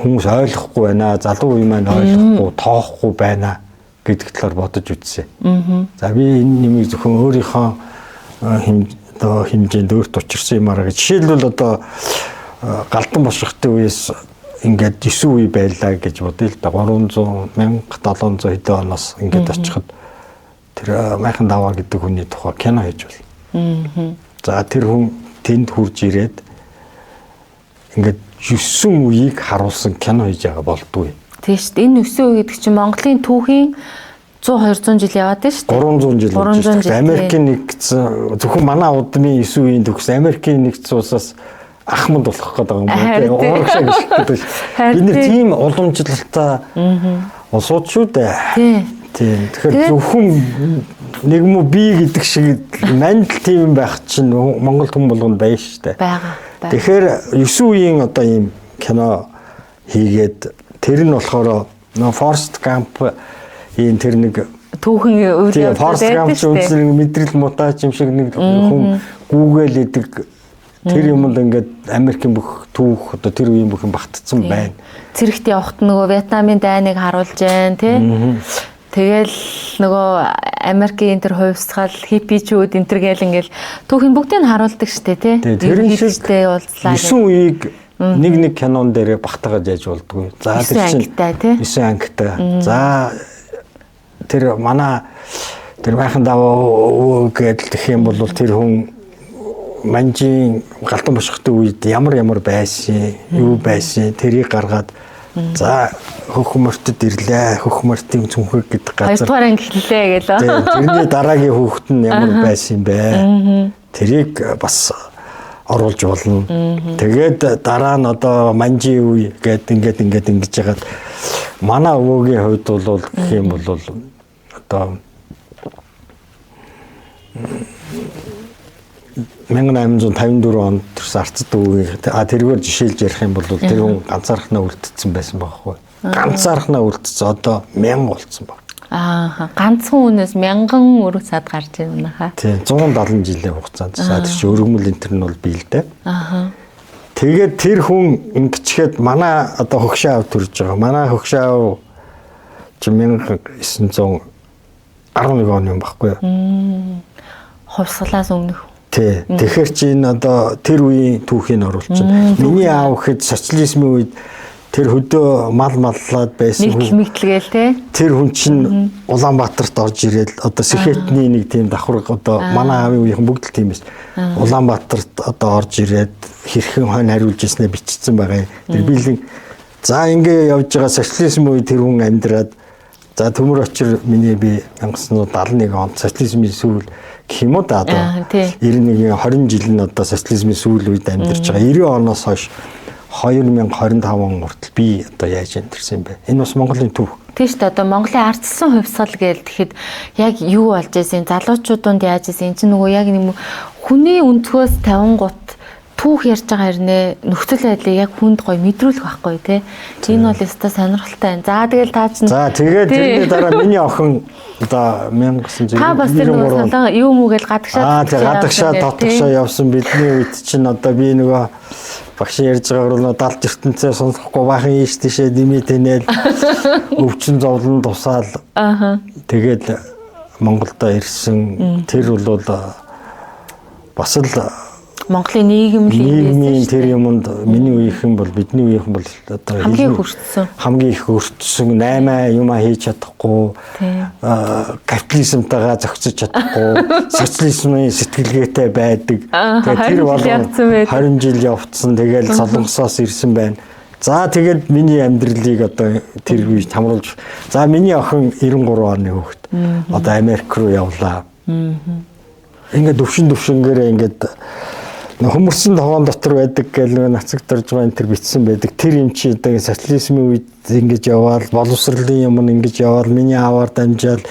хүмүүс ойлгохгүй байна, залуу үе маань ойлгохгүй, тоохгүй байна гэдэг талаар бодож үзсэн. За би энэ нэмийг зөвхөн өөрийнхөө хэмжээнд өөрт учирсан юмараа гэж жишээлбэл одоо галдан бошхтой үеэс ингээд 9 үе байлаа гэж бодъё л да 300 1700 хэдэн оноос ингээд очиход тэр Майхан Даваа гэдэг хүний тухай кино хийж байна. За тэр хүн тэнд хурж ирээд ингээд 9 үеийг харуулсан кино хийж байгаа болдгүй. Тийм шүү дээ. Энэ 9 үе гэдэг чинь Монголын түүхийн 100 200 жил яваад байна шүү дээ. 300 жил. Америкийн нэгдсэн зөвхөн манай удмын 9 үеийн төгс Америкийн нэгдсэн улсаас Ахмад болох гэдэг юм байна. Уурах шиг гэдэг. Бид нэр тийм уламжлалтай улсууд шүү дээ. Тийм. Тэгэхээр зөвхөн нэг муу би гэдэг шиг мандал тийм байх чинь Монгол хүн болгонд байна шүү дээ. Бага. Тэгэхээр 9 үеийн одоо ийм кино хийгээд тэр нь болохоор Форст Гамп ийм тэр нэг түүхэн үйл явдал Форст Гамп үзэл мэдрэл мутаач юм шиг нэг хүн гүүгээл идэг тэр юм л ингээд Америкийн бүх түүх одоо тэр үеийн бүх юм багтцсан байна. Цэрэгт явахт нөгөө Вьетнамын дайныг харуулж байна тий. Тэгэл нөгөө Америкийн тэр хувьсгал хиппичүүд энтер гээл ингээл түүхийн бүгдийг нь харуулдаг штэ тий. Тэр нь шигтэй уулзлаа. 9 үеийг нэг кинон дээр багтаага яаж болдгоо. За тэр чинь 9 ангитай. За тэр манай тэр майхан даваа гэдэл гэх юм бол тэр хүн манжийн галтан бошхтой үед ямар байсан, юу байсан тэрийг гаргаад за хөхмөртөд ирлээ. Хөхмөртийн цүнхэг гэдэг газар. Хоёрдугаар анги хэллээ гэлөө. Тэрний дараагийн хүүхэд нь ямар байсан юм бэ? Тэрийг бас оруулж болно. Тэгээд дараа нь одоо манжийн үе ингээд ингэж яагаад манай өвөөгийн хувьд бол гэх юм бол одоо 1854 онд төрсөн Арцад өвгийн тэргээр жишээлж ярих юм бол тэр хүн ганцаархнаа үлдсэн байсан байхгүй. Ганцаархнаа үлдсэн одоо 1000 болцсон баг. Ганцхан хүнээс 1000 өрөг цаад гарч ирнэ хаа. Тийм 170 жилийн хугацаанд за тэр чинь өргөмөл энэ төр нь бол бий л дээ. Тэгээд тэр хүн ингэчихэд манай одоо хөгшин аав төрж байгаа. Манай хөгшин аав чи 1911 оны юм баггүй юу? Хувьсгалаас өмнөх. Тий. Тэгэхээр чи энэ одоо тэр үеийн түүхийг оруулчихна. Миний аав гэхэд социализмын үед тэр хөдөө мал маллаад байсан хүн мэгтлгээл те. Тэр хүн чинь Улаанбаатарт орж ирээд одоо Сэхэтний нэг тийм давхарга одоо манай аавын үеийнхэн бүгд л тийм байсан. Улаанбаатарт одоо орж ирээд хэрхэн хойно хариулж ирснээ бичсэн байгаа. Тэр биелэн за ингэ явж байгаа социализм үед тэр хүн амьдраад за төмөр очир миний би 1971 онд социализмын сүүл гэх юм уу да одоо 91 20 жил нь одоо социализмын сүүл үед амьдарч байгаа. 90 оноос хойш 2025 он хүртэл би одоо яаж амьдэрсэн юм бэ? Энэ бас Монголын төв. Тийм шүү дээ. Одоо Монголын ардсан хувьсгал гээл тэгэхэд яг юу болж байсан? Залуучуудад яаж байсан? Энд чинь нөгөө яг нэг хүний өнцгөөс 50 гут түүх ярьж байгаа хэрнээ нөхцөл байдлыг яг хүнд гоё мэдрүүлэх байхгүй тий. Энэ бол өстой сонирхолтой байна. За тэгэл таа чинь. За тэгээд тэрний дараа миний охин одоо 1993 та бас тэр нөгөө солон юу мүү гэл гадагшаа дотгошоо явсан бидний үед чинь одоо би нөгөө багш ярьж байгаагаар нь 70 ертөнцөө сонсохгүй баахан ийш тийшээ димий тэнэл өвчин зовлон тусаал. Тэгээд Монголдо ирсэн тэр бол бас л Монголын нийгэмийн тэр юмд миний үеийнхэн бол бидний үеийнхэн бол одоо хамгийн их өртсөн 8 юм хийж чадахгүй капитализмтайгаа зохицож чадахгүй социализмын сэтгэлгээтэй байдаг. Тэгээд тэр бол 20 жил явцсан тэгэл солонгосоос ирсэн байна. За тэгээд миний амьдралыг одоо тэр үеж хамруулж за миний охин 93 оны хүүхэд одоо Америк руу явлаа. Ингээд өвшнгээрээ ингээд Хүмүүрсэн тогоон дотор байдаг гэл нэг нацаг дөржмаа энэ төр бичсэн байдаг. Тэр юм чи одоо социализмын үед ингэж яваал, боловсролын юм ингэж яваал, миний аваар дамжаал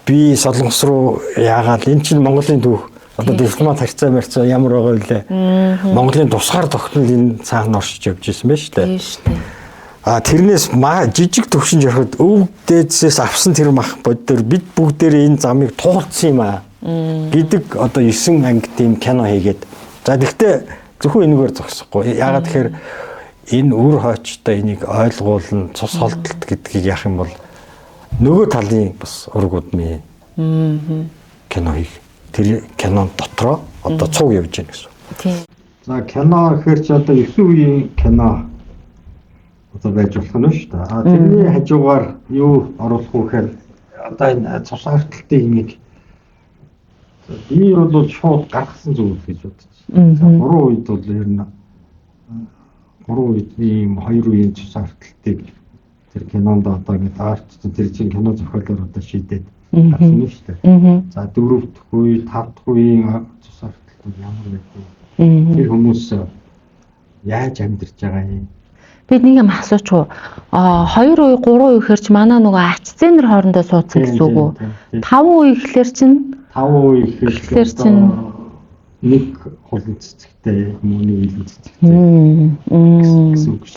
би солонгос руу яагаад энэ чинь Монголын төв одоо дипломат харьцаа мэрцээ ямар байгаа вэ? Монголын тусгаар тогтнол энэ цаана оршиж явж ирсэн байж тээ. Тийм шүү дээ. Тэрнээс жижиг төвшин жарахад өв дээдсээс авсан тэр мах боддоор бид бүгдээр энэ замыг туулсан юм аа гэдэг одоо 9 анги тийм кино хийгээд за тэгтээ зөвхөн энэгээр зогсохгүй. Яагаад тэгэхээр энэ үр хойчтой энийг ойлгуулна, цус холдолт гэдгийг яах юм бол нөгөө талын бас ургуудны кино хийх. Тэр кинон дотроо одоо цуг явж байна гэсэн. Тийм. За кино гэхээр чи одоо 9 үеийн кино одоо байж болох нь шүү дээ. Тэрний хажуугаар юу оруулах вэ гэхээр одоо энэ цус харталтын энийг би бол шууд гаргасан зүйл гэж бодчих. Гурван үед бол ер нь гурван үед ийм хоёр үеийн цус харталтыг тэр кинонд одоо ингэ таарчсан тэр чинь кино зохиолоор одоо шийдээд гарсан нь шүү дээ. За дөрөв дэх үе, тав дахь үеийн цус харталтууд ямар байдгийг тэр хүмүүс яаж амьдарч байгаа юм. Бид нэг юм асууч уу. 2 үе, 3 үе гэхэрч манай нөгөө ач зээнэр хоорондоо суудсан гэсэн үг үү? 5 үе гэхэлэр чинь 5 үе гэхэлэр чинь нэг хулын цэцэгтэй хүмүүний илүү цэцэгтэй.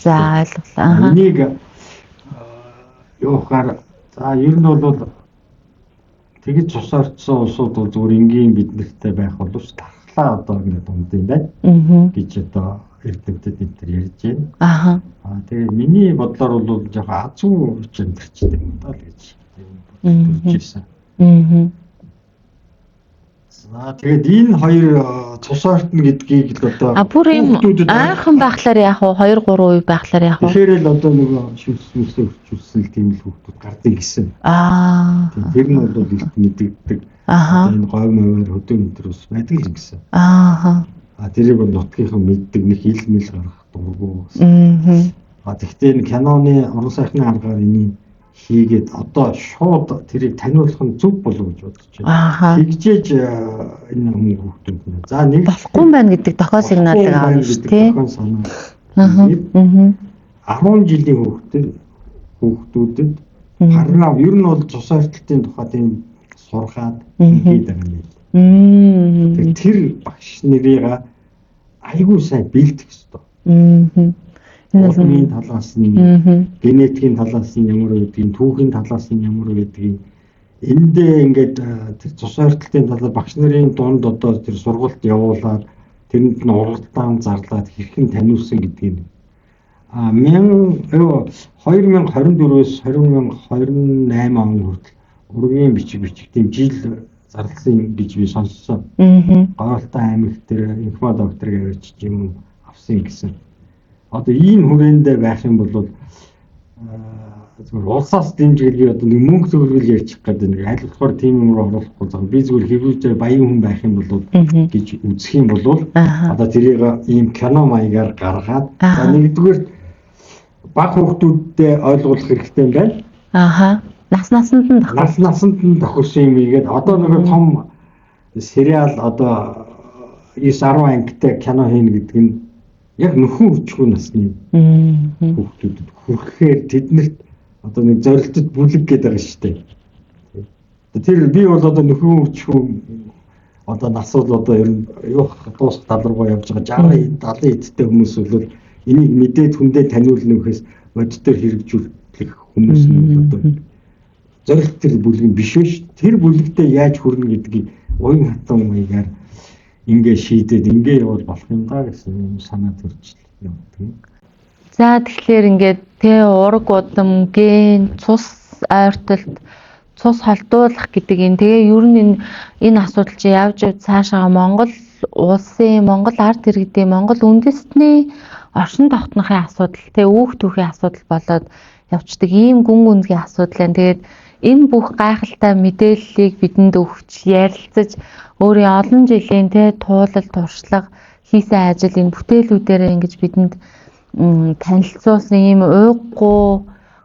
За ойлголаа. Энийг юухаар за ер нь бол тэгж цус орцсон улсууд бол зүгээр энгийн бид нартай байх боловч тархлаа одоо ингэ дунд юм байна гэж одоо эрдэмтэд энэ төр ярьж байна. Тэгээ миний бодлоор бол жоохон азуу амьдэрч байгаа юм даа л гэж бодож ирсэн. За тэгээд энэ хоёр цус ортно гэдгийг л одоо Бүр юм ойрхон байхлаар яг 2 3 үе байхлаар яг. Тэгэхээр л одоо нөгөө шивсмэсээ өрчүүлсэн тийм л хүүхдүүд гардаг гэсэн. Тэр нь бол их мэддэг. Энэ говь мөвөр хөдөө өнтрөөс байдаг л гэсэн. Тэрийг бол нутгийнхан мэддэг нэг ил мэл гарах дургу. Тэгвэл энэ киноны уран сайхны аргаар энийг хийгээд одоо шууд тэрийг таниулах нь зөв болов гэж бодож байна. Тэгжээж энэ хүүхдүүд нь за нэг болохгүй байна гэдэг дохио сигналыг авна шүү дээ. 10 жилийн хүүхдүүдэд харнаа ер нь бол цус ортолтын тухай тийм сургаад хийгээд байгаа юм. Тэр багш нарыгаа айгүй сайн бэлдэх ёстой. Улмын талаас нь генетикийн талаас нь ямар байдгийг, түүхийн талаас нь ямар байдгийг эндээ ингээд тэр цус ортолтын талаар багш нарын дунд одоо тэр сургалт явуулаад тэрэнд нь уралдаан зарлаад хэрхэн таниулсан гэдгийг 2024-өөс 2028 он хүртэл ургийн бичиг тийм жил зарласан гэж би сонссон. Говьалтай аймаг дээр инфо доктор гэж юм авсан гэсэн. Одоо ийм хүрээндээ байх юм бол зүгээр улсаас дэмжиглээ одоо нэг мөнгө төгрөгөл ярьчих гэдэг нэг аль болохоор тийм юм руу оруулахгүй зав. Би зүгээр хэвлэлээр баян хүн байх юм бол гэж үзэх юм бол одоо тэрийг ийм кино маягаар гаргаад нэгдүгээр баг хүүхдүүдэд ойлгуулах хэрэгтэй юм байна. Насанд нь тохирсон юм ийгээд одоо нэг том сериал одоо 9-10 ангитай кино хийнэ гэдэг нь яг нөхөн өчгөө насны хүүхдүүдэд хүрэхээр тэднэрт одоо нэг зорилтод бүлэг гэдэг байгаа шүү дээ. Тэр би бол одоо нөхөн өчгөө одоо нас бол одоо ер нь явах дуусах тал руу явж байгаа 60 70 эдтэй хүмүүс бол энийг мэдээд хүндээ таниулна гэхээс бодитоор хэрэгжүүлэх хүмүүс нь одоо зорилт тэр бүлэг нь биш шүү. Тэр бүлэгтээ яаж хүрнэ гэдгийг уян хатан маягаар ингээ шийдээд ингээ явал болох юм да гэсэн юм санаа төрж явдаг. За тэгэхээр ингээд ураг удам ген цус ойртолт цус холдуулах гэдэг энэ тэгээ ер нь энэ асуудал чи явж цаашаа Монгол улсын Монгол ард иргэдийн Монгол үндэстний оршин тогтнохын асуудал тэгээ үүх түүхийн асуудал болоод явцдаг ийм гүн гүнзгий асуудал байна. Тэгээд энэ бүх гайхалтай мэдээллийг бидэнд өгч ярилцаж өөрийн олон жилийн туулал туршлага хийсэн ажил энэ бүтээлүүдээр ингэж бидэнд танилцуулсан ийм уйггүй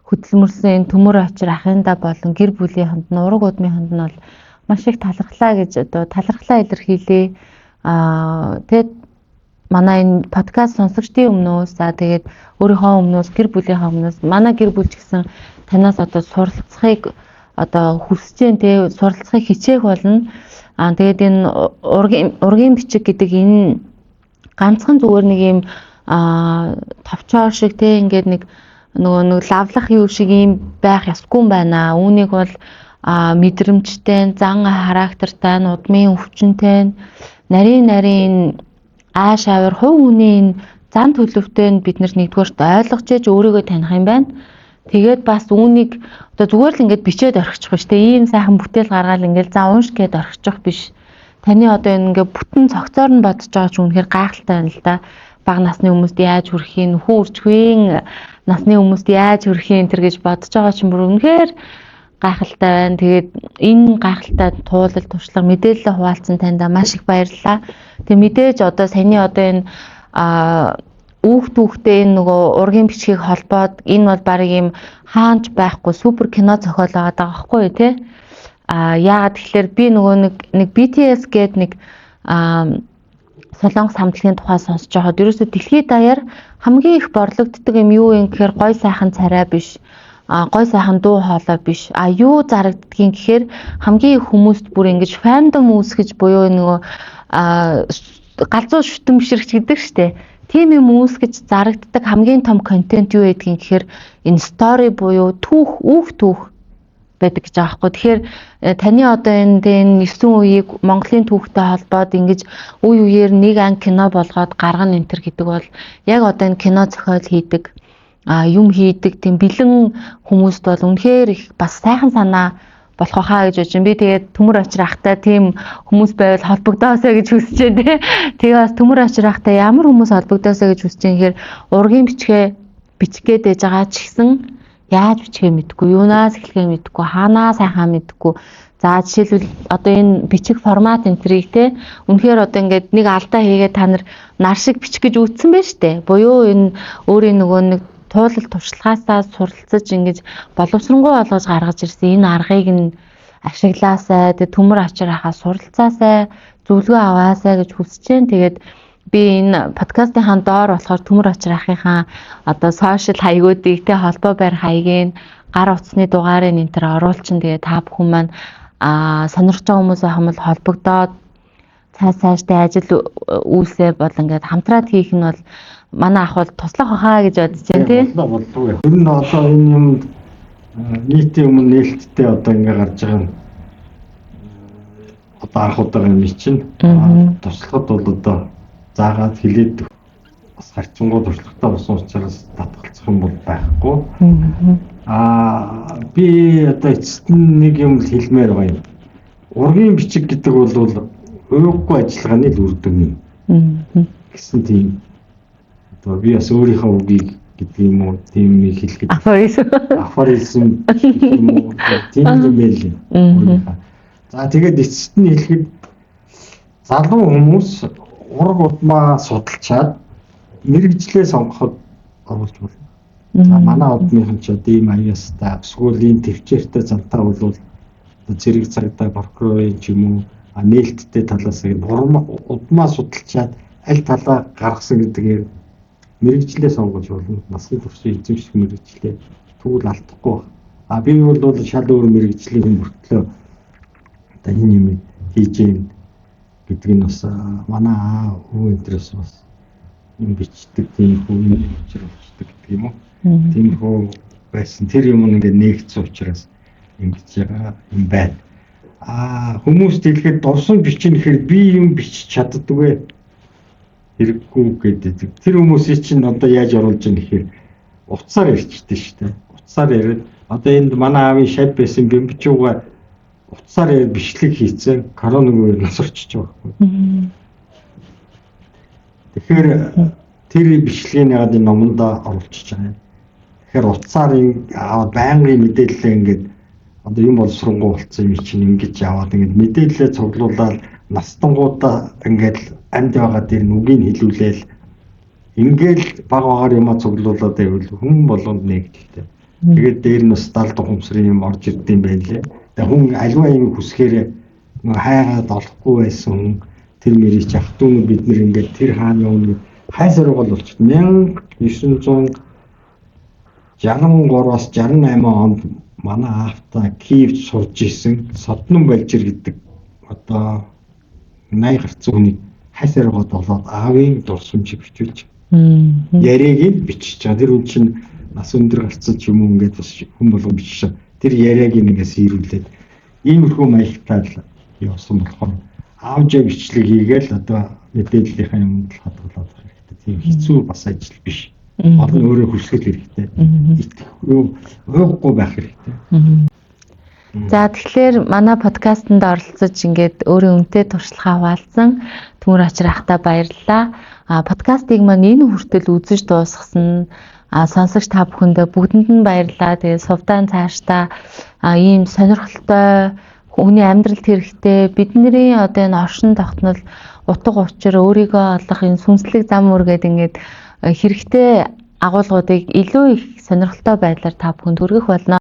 хөдөлмөрсөн энэ төмөр очир ахында болон гэр бүлийнхэнд нь ураг удмын хүнд нь бол маш их талархлаа гэж одоо талархлаа илэрхийлээ. Тэгээд манай энэ подкаст сонсогчдын өмнөөс за тэгээд өөрийнхөө өмнөөс гэр бүлийнхээ өмнөөс манай гэр бүл ч гэсэн танаас одоо суралцахыг одоо хүсэж дээ суралцахыг хичээх болно. Тэгээд энэ ургийн бичиг гэдэг энэ ганцхан зүгээр нэг юм товчоор шиг ингээд нэг лавлах юу шиг юм байх ёсгүй юм байна. Үүнийг бол мэдрэмжтэй, зан характертай, удмын өвчнөтэй, нарийн ааш авир хувь хүний зан төлөвтэй бид нар нэгдүгээрт ойлгож ээж өөрийгөө таних юм байна. Тэгээд бас үүнийг одоо зүгээр л ингээд бичээд орхичих биш тэ ийм сайхан бүтээл гаргаад ингээд за унш гэд орхичих биш. Таны одоо ингээд бүтэн цогцоор нь бодож байгаа ч үнэхээр гайхалтай байна л да. Бага насны хүмүүст яаж хүрэхин, хүү үржихийн насны хүмүүст яаж хүрэхин тэр гэж бодож байгаа ч бүр үнэхээр гайхалтай байна. Тэгээд энэ гайхалтай туулал туршлага мэдээлэл хуваалцсан танд маш их баярлалаа. Тэгээд мэдээж одоо саяны одоо энэ түүхтэй энэ нөгөө ургийн бичгийг холбоод энэ бол баг юм хаанч байхгүй супер кино зохиол байгаа байхгүй тий. Яагаад тэгэхээр би нөгөө нэг BTS гээд нэг Солонгос хамтлагийн тухай сонсож байхад ерөөсөө дэлхийд даяар хамгийн их борлогддог юм юу юм гэхээр гой сайхан царай биш. Гой сайхан дуу хоолой биш. Юу зарагддгийг гэхээр хамгийн их хүмүүст бүр ингэж фандом үүсгэж буюу нөгөө галзуу шүтэмшрэгч гэдэг штэ. Тийм юм үүсгэж зарагддаг хамгийн том контент юу гэдгийг гэхээр энэ стори буюу түүх, үүх түүх байдаг гэж байгаа байхгүй. Тэгэхээр таны одоо энэ 9 үеийг Монголын түүхтэй холбоод ингэж үе үеэр нэг анги кино болгоод гаргана энэ төр гэдэг бол яг одоо энэ кино зохиол хийдэг юм хийдэг тийм бэлэн хүмүүст бол үнэхээр их бас сайхан санаа болох хаа гэж бодож байна. Би тэгээд төмөр очир ахтай тийм хүмүүс байвал холбогдоосоо гэж хүсэж байна тий. Тэгээ бас төмөр очир ахтай ямар хүмүүс холбогдоосоо гэж хүсэж байна гэхээр ургийн бичгээ бичих гээд байж байгаа ч гэсэн яаж бичгээ мэдэхгүй, юунаас эхлэхээ мэдэхгүй, хаанаа сайхан мэдэхгүй. За жишээлбэл одоо энэ бичих формат энтрийг те үнэхээр одоо ингээд нэг алдаа хийгээд та нар шиг бичих гэж үүссэн байж тээ. Буюу энэ өөрийн нөгөө нэг туулал туршлагаасаа суралцаж ингэж боловсронгуй болгож гаргаж ирсэн энэ аргыг нь ашиглаасай, тэгээ төмөр очир хахаа суралцаасай, зөвлөгөө аваасай гэж хүсэж байна. Тэгээд би энэ подкастынхаа доор болохоор төмөр очир ахынхаа одоо сошиал хаягуудыг те холбоо барих хаягийг гар утасны дугаарыг энэ төр оруулчин. Тэгээ та бүхэн маань сонирхож байгаа хүмүүс хамт холбогдоод цаашдаа ажил үйлсээ бол ингээд хамтраад хийх нь бол манай ах бол туслах хаа гэж бодож байна тий. Болдгоо. Ер нь одоо энэ юмд нийтийн өмнө нээлттэй одоо ингээд гарч байгаа нь одоо анх удаа юм чинь туслахад бол одоо заагаад хилээд бас харьцангуй туршлагатай болсон учраас татгалцах юм бол байхгүй. Би одоо эцэст нэг юм хэлмээр байгаа юм. Ургийн бичиг гэдэг бол уйггүй ажиллагааны л үр дүн юм. Гэсэн тийм. Одоо би бас өөрийнхөө үгийг гэдэг юм уу, тийм хэлэхэд афоризм юм уу, тийм юм байл. За тэгээд эцэст нь хэлэхэд залуу хүмүүс ураг удмаа судалчаад мэрэгжлээ сонгоход оруулж болно. За манай удмынхан ч одоо ийм аяастай эсвэл төвчээртэй зантаа бол зэрэг цагдаа прокурорын ч юм уу нээлттэй талаас нь удмаа судалчаад аль талаа гаргасан гэдгээр мэрэгжлээ сонгож болно. Насны туршийн эзэмших мэрэгжлээ тэгвэл алдахгүй. Би бол шал өөр мэрэгжлийн мөртлөө одоо энэ юм хийж гин гэдэг нь бас манай өвөө энтрээс бас юм бичдэг тийм хүн учруулдаг гэдэг юм уу. Тийм хөө байсан тэр юм ингээд нэгдсэн учраас ингэж байгаа юм байна. Хүмүүст хэлэхэд дурсан бичнэ гэхээр би юм бичиж чаддгүй хэрэггүй гэдэг. Тэр хүмүүсийн чинь одоо яаж оруулж байгаа гэхээр утсаар ирчдэг шүү дээ. Утсаар яриад одоо энд манай аавын шав байсан бэмбчүүгээ утсаар яриад бичлэг хийцэн коронавиг үеэр нас орчиж байгаа байхгүй. Тэгэхээр тэр бичлэгийг яагаад энэ номонд оруулчихж байгаа юм. Тэгэхээр утсаар аваад байнгын мэдээлэл ингээд одоо юм боловсронгуй болсон юм чинь ингэж яваад ингээд мэдээлэлээ цуглуулаад настангуудаа ингээд амьд байгаа дээр нүгийг хэлүүлээл ингээд баг багаар юмаа цуглуулад байвал хүн болгонд нэгдэлтэй. Тэгээд дээр нь бас 70 ухамсарын юм орж ирдэм байлээ. Тэгээд хүн аливаа юм хүсгээр хайгаад олохгүй байсан хүн тэр мэрийг ах トゥ нь бид нэр ингээд тэр хааны өмнө хайсаар гол болчихсон. 1963-аас 68 онд манай аавта Киевд сурж исэн Соднон Балжир гэдэг одоо 80 гарцсан хүний хайсаар гол болоод аавын дурсамжийг бичүүлж яриаг бичиж байгаа. Тэр хүн чинь нас өндөр гарцсан ч юм уу ингээд бас хүн болгон бичиж тэр яриаг нэгээс ирүүлээд иймэрхүү маягтай л явсан болохоор аавжаа бичлэг хийгээл одоо мэдээллийнхаа юмд л хадгалаад байх хэрэгтэй. Тийм хэцүү бас ажил биш. Одоо өөрөө хүсгэл хэрэгтэй. Өөхгүй байх хэрэгтэй. За тэгэхээр манай подкастэнд оролцож ингээд өөрийн үнэтэй туршлагаа хуваалцсан Төмөр Очир ахтай баярлалаа. Подкастыг маань энэ хүртэл үзэж дуусгасан сонсогч та бүхэндээ бүгдэнд нь баярлалаа. Тэгээ сувдаан цаашдаа ийм сонирхолтой хүний амьдралд хэрэгтэй бидний одоо энэ оршин тогтнол утга учир өөрийгөө олох энэ сүнслэг зам үргээд ингээд хэрэгтэй агуулгуудыг илүү их сонирхолтой байдлаар та бүхэнд хүргэх болно.